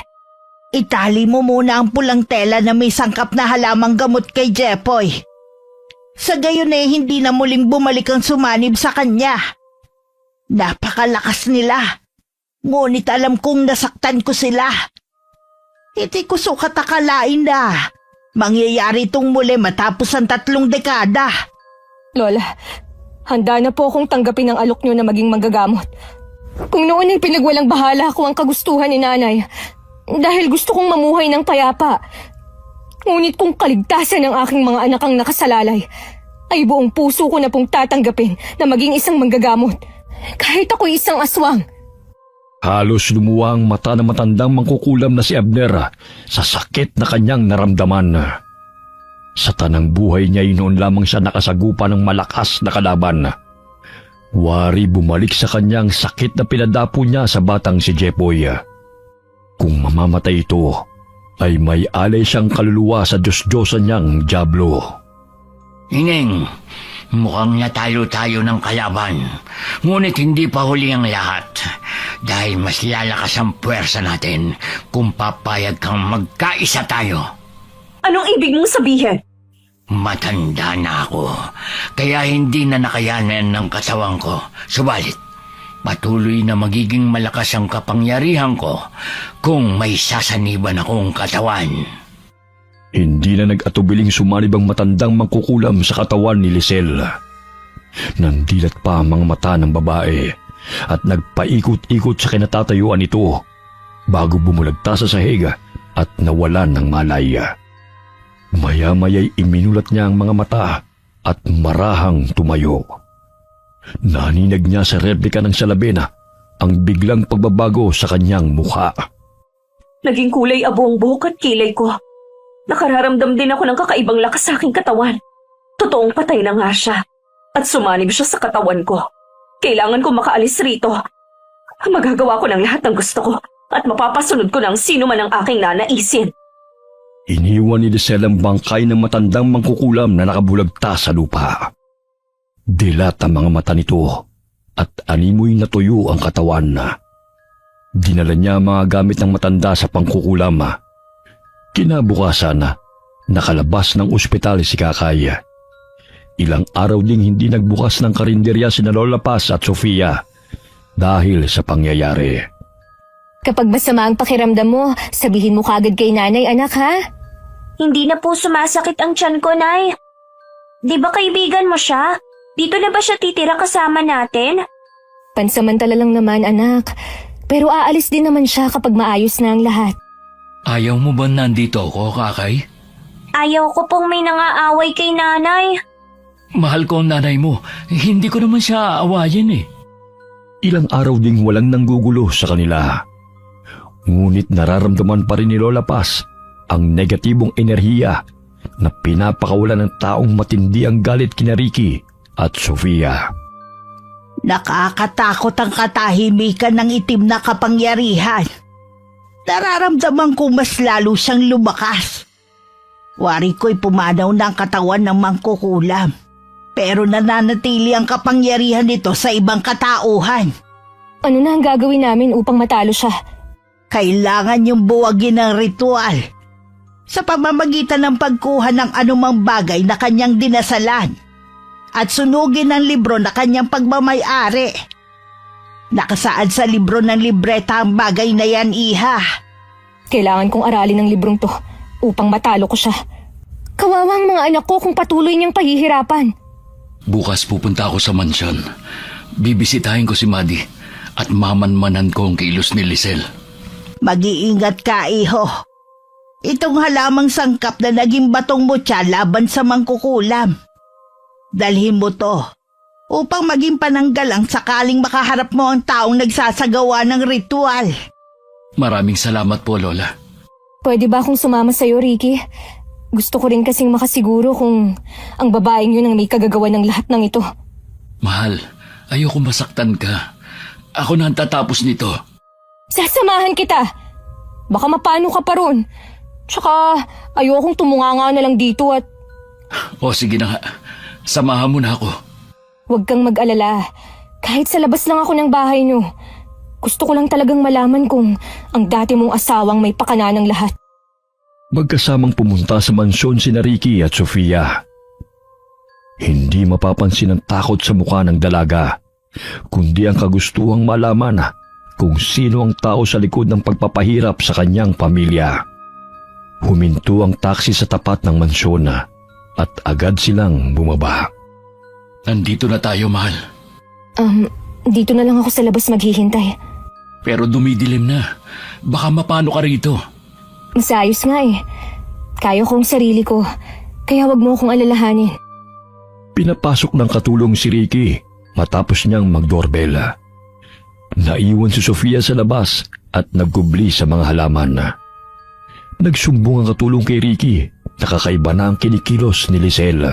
Itali mo muna ang pulang tela na may sangkap na halamang gamot kay Jepoy. Sa gayon hindi na muling bumalik ang sumanib sa kanya. Napakalakas nila. Ngunit alam kong nasaktan ko sila. Hindi ko sukat akalain na mangyayari itong muli matapos ang 3 dekada.
Lola, Handa na po akong tanggapin ang alok niyo na maging manggagamot. Kung noon ay pinagwalang bahala ko ang kagustuhan ni nanay, dahil gusto kong mamuhay ng payapa. Ngunit kung kaligtasan ng aking mga anak ang nakasalalay, ay buong puso ko na pong tatanggapin na maging isang manggagamot. Kahit ako'y isang aswang.
Halos lumuwa ang mata ng matandang mangkukulam na si Abner sa sakit na kanyang naramdaman. Sa tanang buhay niya noon lamang siya nakasagupa ng malakas na kalaban. Wari bumalik sa kanyang sakit na pinadapo niya sa batang si Jepoy. Kung mamamatay ito, ay may alay siyang kaluluwa sa Diyos-Diyosan niyang Diablo.
Ineng, mukhang natalo tayo ng kalaban. Ngunit hindi pa huli ang lahat. Dahil mas lalakas ang puwersa natin kung papayag kang magkaisa tayo.
Anong ibig mong sabihin?
Matanda na ako, kaya hindi na nakayanan ng katawan ko. Subalit, patuloy na magiging malakas ang kapangyarihan ko kung may sasaniban akong katawan.
Hindi na nag-atubiling sumanib ang matandang mangkukulam sa katawan ni Lisel. Nandilat pa ang mga mata ng babae at nagpaikot-ikot sa kinatatayuan nito bago bumulagta sa sahig at nawalan ng malaya. Maya-maya'y iminulat niya ang mga mata at marahang tumayo. Naninag niya sa replika ng salamin ang biglang pagbabago sa kanyang mukha.
Naging kulay abo ang buhok at kilay ko. Nakararamdam din ako ng kakaibang lakas sa aking katawan. Totoong patay na nga siya. At sumanib siya sa katawan ko. Kailangan ko makaalis rito. Magagawa ko ng lahat ng gusto ko at mapapasunod ko ng sino man ang aking nanaisin.
Iniwan ni Lisel ang bangkay ng matandang mangkukulam na nakabulagta sa lupa. Dilat ang mga mata nito at animoy na tuyo ang katawan. Dinala niya ang mga gamit ng matanda sa pangkukulam. Kinabukasan, nakalabas ng ospital si Kakay. Ilang araw ding hindi nagbukas ng karinderya sina Lola Paz at Sofia dahil sa pangyayari.
Kapag masama ang pakiramdam mo, sabihin mo kagad kay nanay, anak, ha?
Hindi na po sumasakit ang tiyan ko, Nay. Di ba kaibigan mo siya? Dito na ba siya titira kasama natin?
Pansamantala lang naman, anak. Pero aalis din naman siya kapag maayos na ang lahat.
Ayaw mo ba nandito ako, Kakay?
Ayaw ko pong may nangaaway kay nanay.
Mahal ko ang nanay mo. Hindi ko naman siya aawayin eh.
Ilang araw ding walang nanggugulo sa kanila. Ngunit nararamdaman pa rin ni Lola Paz ang negatibong enerhiya na pinapakawalan ng taong matindi ang galit kina Ricky at Sofia.
Nakakatakot ang katahimikan ng itim na kapangyarihan. Nararamdaman ko mas lalo siyang lumakas. Wari ko'y pumanaw na ang katawan ng mangkukulam. Pero nananatili ang kapangyarihan nito sa ibang katauhan.
Ano na ang gagawin namin upang matalo siya?
Kailangan yung buwagin ng ritual sa pamamagitan ng pagkuha ng anumang bagay na kanyang dinasalan at sunugin ang libro na kanyang pagmamay-ari. Nakasaad sa libro ng libreta ang bagay na yan, Iha.
Kailangan kong aralin ang librong to upang matalo ko siya. Kawawang mga anak ko kung patuloy niyang pahihirapan.
Bukas pupunta ako sa mansyon. Bibisitahin ko si Maddie at mamanmanan ko ang kilos ni Lisel.
Mag-iingat ka, Iho. Itong halamang sangkap na naging batong mutya laban sa mangkukulam. Dalhin mo to upang maging pananggalang sakaling makaharap mo ang taong nagsasagawa ng ritual.
Maraming salamat po, Lola.
Pwede ba akong sumama sa'yo, Ricky? Gusto ko rin kasing makasiguro kung ang babaeng yun ang may kagagawa ng lahat ng ito.
Mahal, ayoko masaktan ka. Ako na ang tatapos nito.
Sasamahan kita! Baka mapano ka pa ron. Tsaka ayokong tumunganga na lang dito at...
O sige na nga, samahan mo na ako.
Huwag kang mag-alala. Kahit sa labas lang ako ng bahay niyo. Gusto ko lang talagang malaman kung ang dati mong asawang may pakana ng lahat.
Magkasamang pumunta sa mansyon sina Ricky at Sofia. Hindi mapapansin ang takot sa mukha ng dalaga, kundi ang kagustuhang malaman kung sino ang tao sa likod ng pagpapahirap sa kanyang pamilya. Huminto ang taksi sa tapat ng mansyon at agad silang bumaba.
Nandito na tayo, mahal.
Dito na lang ako sa labas maghihintay.
Pero dumidilim na. Baka mapano ka rito.
Masayos nga eh. Kaya kong sarili ko. Kaya wag mo akong alalahanin.
Pinapasok ng katulong si Ricky matapos niyang mag-doorbell. Naiwan si Sofia sa labas at nagkubli sa mga halaman. Nagsumbong ang katulong kay Ricky. Nakakaiba na ang kinikilos ni Lisel.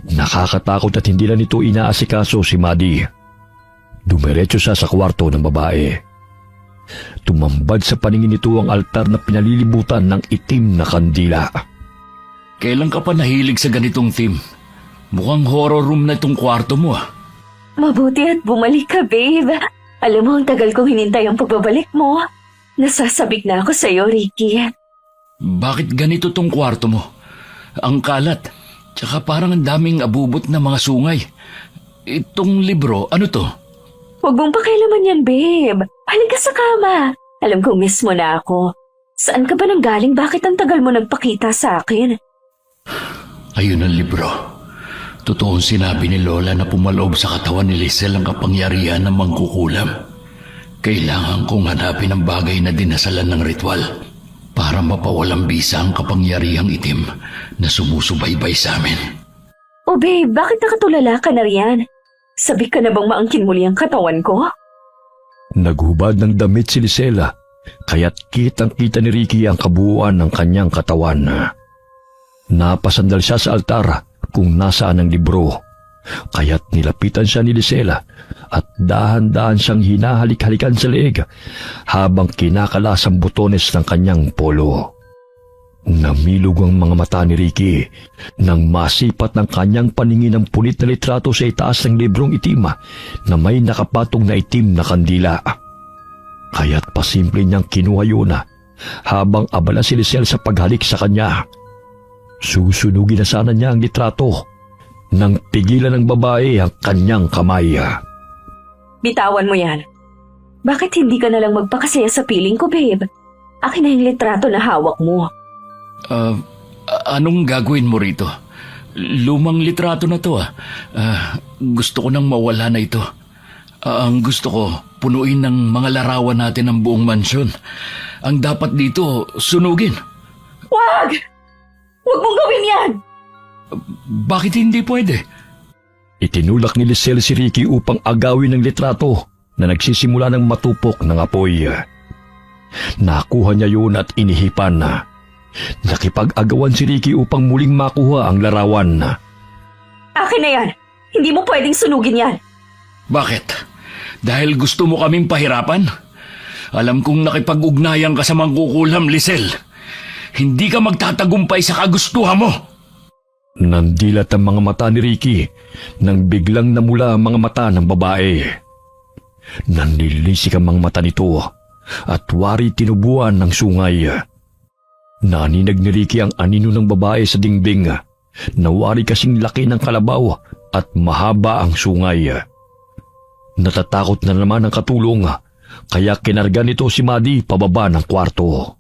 Nakakatakot at hindi na nito inaasikaso si Maddie. Dumiretso siya sa kwarto ng babae. Tumambad sa paningin nito ang altar na pinalilibutan ng itim na kandila.
Kailan ka pa nahilig sa ganitong theme? Mukhang horror room na itong kwarto mo ah.
Mabuti at bumalik ka, babe. Alam mo, ang tagal kong hinintay ang pagbabalik mo. Nasasabik na ako sa'yo, Ricky.
Bakit ganito tong kwarto mo? Ang kalat. Tsaka parang ang daming abubot na mga sungay. Itong libro, ano to?
Huwag mong pakialaman yan, babe. Halika sa kama. Alam kong miss mo na ako. Saan ka ba nanggaling? Bakit ang tagal mo nagpakita sa akin?
Ayun ang libro. Totoong sinabi ni Lola na pumaloob sa katawan ni Lisel ang kapangyarihan ng mangkukulam. Kailangan kong hanapin ang bagay na dinasalan ng ritual para mapawalang bisa ang kapangyarihang itim na sumusubaybay sa amin.
Oh babe, bakit nakatulala ka na riyan? Sabi ka na bang maangkin muli ang katawan ko?
Naghubad ng damit si Lisela, kaya't kitang-kita ni Ricky ang kabuuan ng kanyang katawan. Napasandal siya sa altar kung nasaan ang libro, kaya't nilapitan siya ni Lisela at dahan-dahan siyang hinahalik-halikan sa leeg habang kinakalas ang butones ng kanyang polo. Namilog ang mga mata ni Ricky nang masipat ng kanyang paningin ang punit na litrato sa itaas ng librong itim na may nakapatong na itim na kandila. Kaya't pasimple niyang kinuha yun habang abala si Lisel sa paghalik sa kanya. Susunugin na sana niya ang litrato nang pigilan ng babae ang kanyang kamay.
Bitawan mo yan. Bakit hindi ka na lang magpakasaya sa piling ko, babe? Akin na yung litrato na hawak mo.
Anong gagawin mo rito? Lumang litrato na to ah. Gusto ko nang mawala na ito. Ang gusto ko, punuin ng mga larawan natin ang buong mansyon. Ang dapat dito, sunugin.
Wag! Huwag mong gawin yan!
Bakit hindi pwede?
Itinulak ni Lisel si Ricky upang agawin ang litrato na nagsisimula ng matupok ng apoy. Nakuha niya yun at inihipan. Nakipag-agawan si Ricky upang muling makuha ang larawan.
Akin na yan! Hindi mo pwedeng sunugin yan!
Bakit? Dahil gusto mo kaming pahirapan? Alam kong nakipag-ugnayan ka sa mangkukulam, Lisel. Hindi ka magtatagumpay sa kagustuhan mo.
Nandilat ang mga mata ni Ricky nang biglang namula ang mga mata ng babae. Nanlilisik ang mga mata nito at wari tinubuan ng sungay. Naninag ni Ricky ang anino ng babae sa dingbing na wari kasing laki ng kalabaw at mahaba ang sungay. Natatakot na naman ang katulong kaya kinarga nito si Maddie pababa ng kwarto.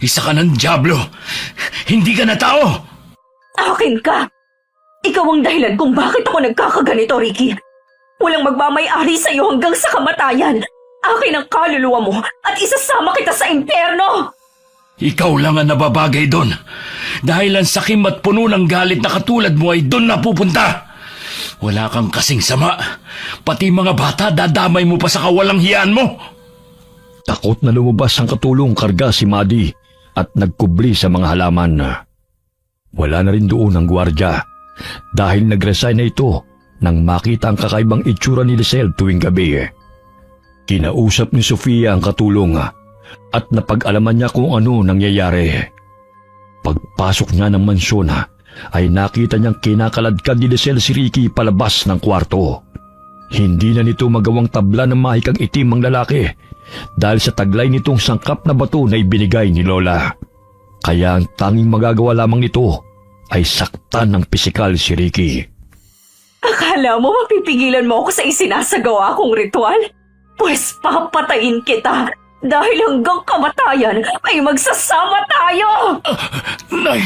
Isa ka ng dyablo! Hindi ka na tao!
Akin ka! Ikaw ang dahilan kung bakit ako nagkakaganito, Ricky. Walang magmamay-ari sa iyo hanggang sa kamatayan. Akin ang kaluluwa mo at isasama kita sa impyerno!
Ikaw lang ang nababagay doon. Dahil ang sakim at puno ng galit na katulad mo ay doon napupunta. Wala kang kasing sama. Pati mga bata dadamay mo pa sa kawalang hiyaan mo.
Takot na lumabas ang katulong karga si Maddie at nagkubli sa mga halaman. Wala na rin doon ang gwardya dahil nag-resign na ito nang makita ang kakaibang itsura ni Lisel tuwing gabi. Kinausap ni Sofia ang katulong at napag-alaman niya kung ano nangyayari. Pagpasok niya ng mansyon ay nakita niyang kinakaladkad ni Lisel si Ricky palabas ng kwarto. Hindi na nito magawang tabla ng mahikang itim ang lalaki dahil sa taglay nitong sangkap na bato na ibinigay ni Lola. Kaya ang tanging magagawa lamang nito ay saktan ng pisikal si Ricky.
Akala mo mapipigilan mo ako sa isinasagawa kong ritual? Pues papatayin kita dahil hanggang kamatayan ay magsasama tayo!
Nay!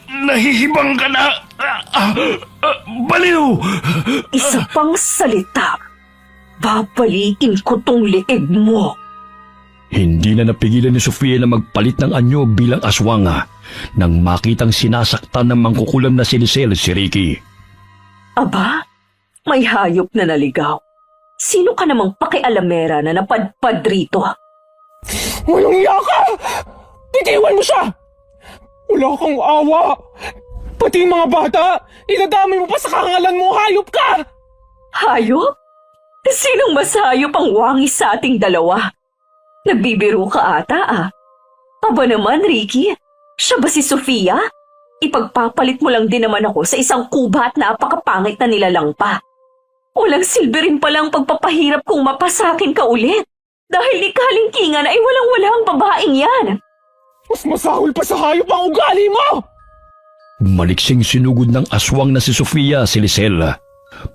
Nahihibang ka na! Baliw!
Isa pang salita. Babalikin ko tong leeg mo.
Hindi na napigilan ni Sofia na magpalit ng anyo bilang aswang nang makitang sinasaktan ng mangkukulam na si Lisel si Ricky.
Aba, may hayop na naligaw. Sino ka namang pakialamera na napadpad rito?
Walang iya ka! Bitiwan mo siya! Wala kang awa! Pati yung mga bata, idadamay mo pa sa karangalan mo, hayop ka!
Hayop? Sinong mas hayop ang wangis sa ating dalawa? Nagbibiro ka ata Aba naman, Ricky. Siya ba si Sofia? Ipagpapalit mo lang din naman ako sa isang kuba at napakapangit na nilalang pa. Walang silbi rin palang pagpapahirap kung mapasakin ka ulit. Dahil ni kalingkingan ay walang-wala ang babaeng yan.
Mas masahol pa sa hayop ang ugali mo!
Maliksing sinugod ng aswang na si Sofia si Lisel.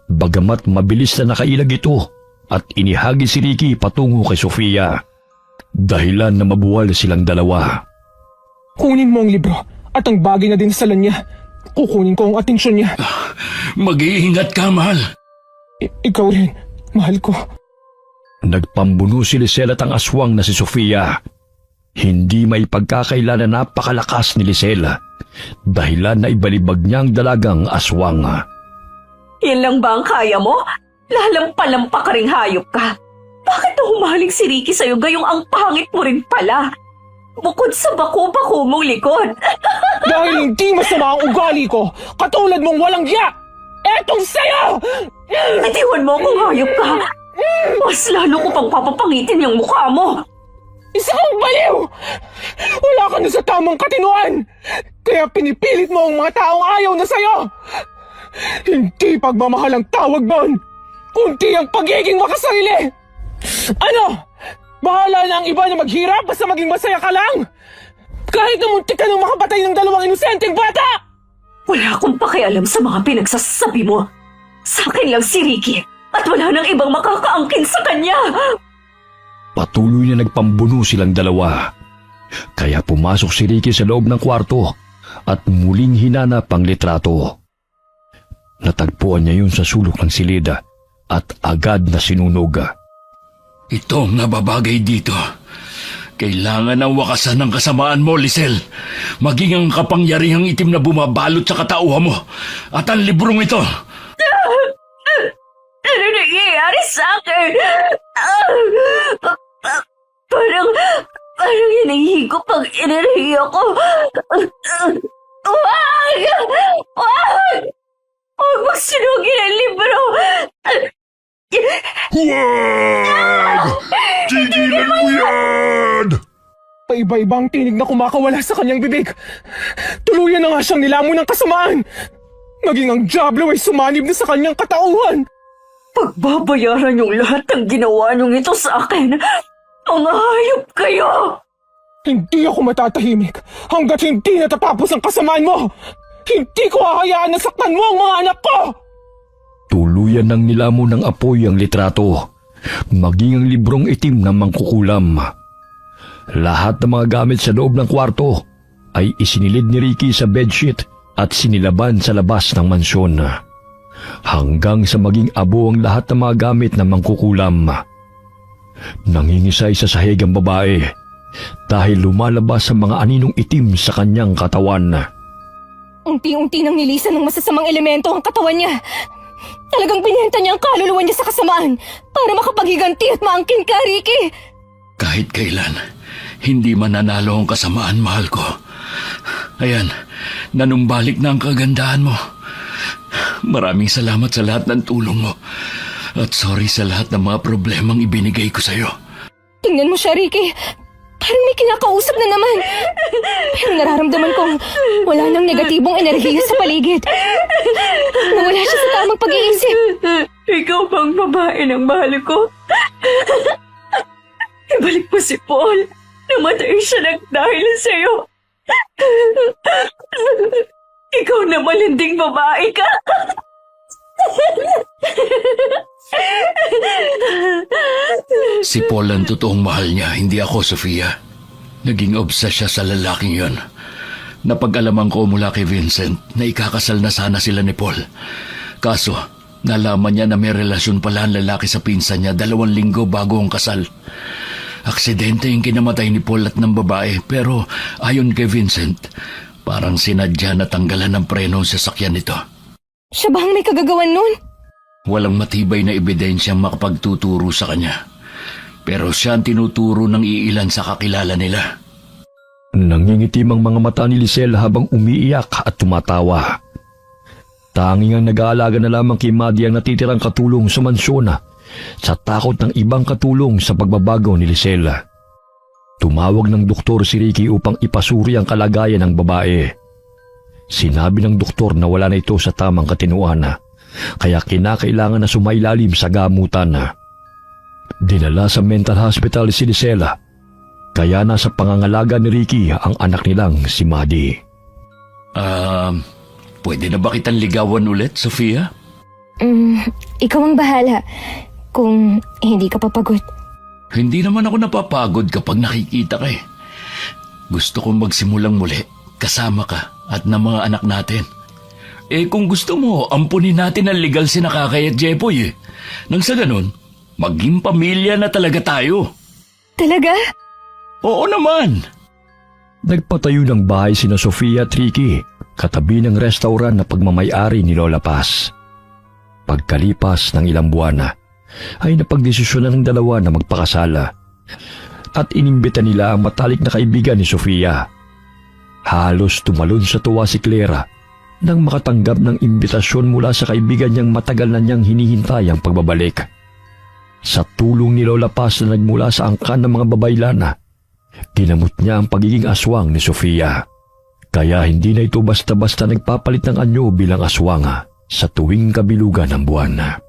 Bagamat mabilis na nakailag ito at inihagi si Ricky patungo kay Sofia. Dahilan na mabuwal silang dalawa.
Kunin mo ang libro at ang bagay na dinasalan niya. Kukunin ko ang atensyon niya.
Mag-iingat ka, mahal.
Ikaw rin, mahal ko.
Nagpambuno si Lisel at ang aswang na si Sofia. Hindi may pagkakaila na napakalakas ni Lisel. Dahilan na ibalibag niya ang dalagang aswang.
Yan lang ba ang kaya mo? Lalampa-lampa ka ring hayop ka. Bakit na humaling si Ricky sa'yo gayong ang pangit mo rin pala? Bukod sa baku-baku mong likod.
Dahil hindi masama ang ugali ko, katulad mong walang giya! Etong sa'yo!
Bitiwan mo kung hayop ka. Mas lalo ko pang papapangitin yung mukha mo.
Isa kang baliw! Wala ka na sa tamang katinuan! Kaya pinipilit mo ang mga taong ayaw na sa'yo! Hindi pagmamahal ang tawag doon! Kundi ang pagiging makasarili! Ano? Bahala na ang iba na maghirap basta maging masaya ka lang? Kahit na muntik ka nang makapatay ng dalawang inosenteng bata!
Wala akong pakialam sa mga pinagsasabi mo. Sa akin lang si Ricky at wala nang ibang makakaangkin sa kanya.
Patuloy na nagpambuno silang dalawa. Kaya pumasok si Ricky sa loob ng kwarto at muling hinanap ang litrato. Natagpuan niya yun sa sulok ng silida at agad na sinunog.
Ito ang nababagay dito. Kailangan ang wakasan ng kasamaan mo, Lisel. Maging ang kapangyarihang itim na bumabalot sa katauhan mo. At ang librong ito.
Ano nangyayari sa akin? Parang hinihigop ang enerhiya ko. Wag! Wag! Huwag magsunugin ang libro!
Huwag! Tigilan mo yan! Paiba-ibang tinig na kumakawala sa kanyang bibig. Tuluyan na nga siyang nilamon ng kasamaan. Maging ang Diablo ay sumanib na sa kanyang katauhan.
Pagbabayaran yung lahat ng ginawa niyong ito sa akin. Mga hayop kayo!
Hindi ako matatahimik hanggat hindi natatapos ang kasamaan mo. Hindi ko hahayaan na saktan mo ang mga anak ko!
Tuluyan ng nilamon ng apoy ang litrato, maging ang librong itim na mangkukulam. Lahat ng mga gamit sa loob ng kwarto ay isinilid ni Ricky sa bedsheet at sinilaban sa labas ng mansyon. Hanggang sa maging abo ang lahat ng mga gamit na mangkukulam. Nangingisay sa sahig ang babae dahil lumalabas ang mga aninong itim sa kanyang katawan.
Unti-unti nang nilisan ng masasamang elemento ang katawan niya. Talagang binenta niya ang kaluluwa niya sa kasamaan para makapaghiganti at maangkin ka, Ricky.
Kahit kailan, hindi mananalo ang kasamaan, mahal ko. Ayan, nanumbalik na ang kagandahan mo. Maraming salamat sa lahat ng tulong mo. At sorry sa lahat ng mga problemang ibinigay ko sa'yo.
Tingnan mo siya, Ricky. Parang may kinakausap na naman. Pero nararamdaman kong wala nang negatibong enerhiya sa paligid. Nawala siya sa tamang pag-iisip.
Ikaw bang babae ng mahal ko? Ibalik mo si Paul. Namatay siya ng dahil sa'yo. Ikaw na malinding babae ka.
Si Paul ang totoong mahal niya, hindi ako, Sofia. Naging obsessed siya sa lalaking yon. Napag-alaman ko mula kay Vincent na ikakasal na sana sila ni Paul. Kaso, nalaman niya na may relasyon pala ang lalaki sa pinsan niya 2 linggo bago ang kasal. Aksidente yung kinamatay ni Paul at ng babae, pero ayon kay Vincent, parang sinadya na tanggalan ng preno sa sasakyan nito.
Siya ba ang may kagagawan nun?
Walang matibay na ebidensyang makapagtuturo sa kanya. Pero siya ang tinuturo ng iilan sa kakilala nila.
Nangingitim ang mga mata ni Lisel habang umiiyak at tumatawa. Tanging ang nag-aalaga na lamang kay Maddie ang natitirang katulong sa mansyon sa takot ng ibang katulong sa pagbabago ni Lisel. Tumawag ng doktor si Ricky upang ipasuri ang kalagayan ng babae. Sinabi ng doktor na wala na ito sa tamang katinuan, kaya kinakailangan na sumailalim sa gamutan. Dinala sa mental hospital si Lisel, kaya nasa pangangalaga ni Ricky ang anak nilang si Maddie.
Pwede na ba kitang ligawan ulit, Sofia?
Ikaw ang bahala kung hindi ka papagod.
Hindi naman ako napapagod kapag nakikita ka eh. Gusto kong magsimulang muli, kasama ka at ng mga anak natin. Kung gusto mo, ampunin natin ang legal si Nakakay at Jepoy eh. Nang sa ganun, maging pamilya na talaga tayo.
Talaga?
Oo naman.
Nagpatayo ng bahay sina Sofia at Ricky, katabi ng restaurant na pagmamayari ni Lola Paz. Pagkalipas ng ilang buwan ay napagdesisyonan ng dalawa na magpakasala at inimbita nila ang matalik na kaibigan ni Sofia. Halos tumalon sa tuwa si Clara nang makatanggap ng imbitasyon mula sa kaibigan niyang matagal na niyang hinihintay ang pagbabalik. Sa tulong ni Lola Paz na nagmula sa angkan ng mga babaylan, ginamot niya ang pagiging aswang ni Sofia. Kaya hindi na ito basta-basta nagpapalit ng anyo bilang aswang sa tuwing kabilugan ng buwan.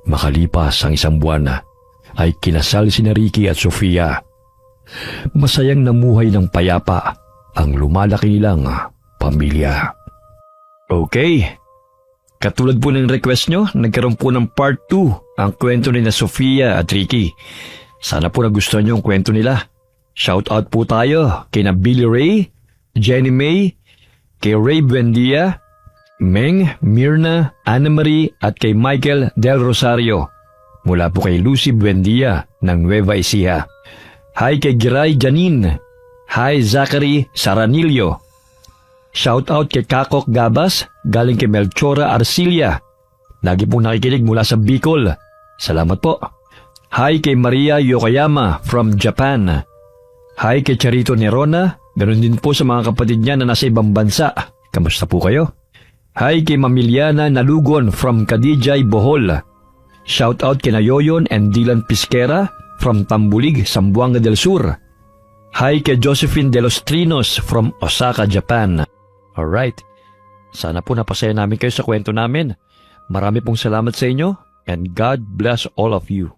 Makalipas ang 1 buwan ay kinasal sina Ricky at Sofia. Masayang namuhay ng payapa ang lumalaki nilang pamilya. Okay, katulad po ng request nyo, nagkaroon po ng part 2 ang kwento ni na Sofia at Ricky. Sana po nagustuhan nyo ang kwento nila. Shout out po tayo kina Billy Ray, Jenny May, kay Ray Buendia, Meng, Mirna, Anna Marie at kay Michael Del Rosario. Mula po kay Lucy Buendia ng Nueva Ecija. Hi kay Giray Janine. Hi Zachary Saranillo. Shout out kay Kakok Gabas galing kay Melchora Arcilia. Lagi pong nakikinig mula sa Bicol. Salamat po. Hi kay Maria Yokoyama from Japan. Hi kay Charito Nerona. Ganon din po sa mga kapatid niya na nasa ibang bansa. Kamusta po kayo? Hi kay Mamiliana Nalugon from Kadijay, Bohol. Shout out kina Yoyon and Dylan Pisquera from Tambulig, Zamboanga del Sur. Hi kay Josephine De Los Trinos from Osaka, Japan. Alright. Sana po napasaya namin kayo sa kwento namin. Marami pong salamat sa inyo and God bless all of you.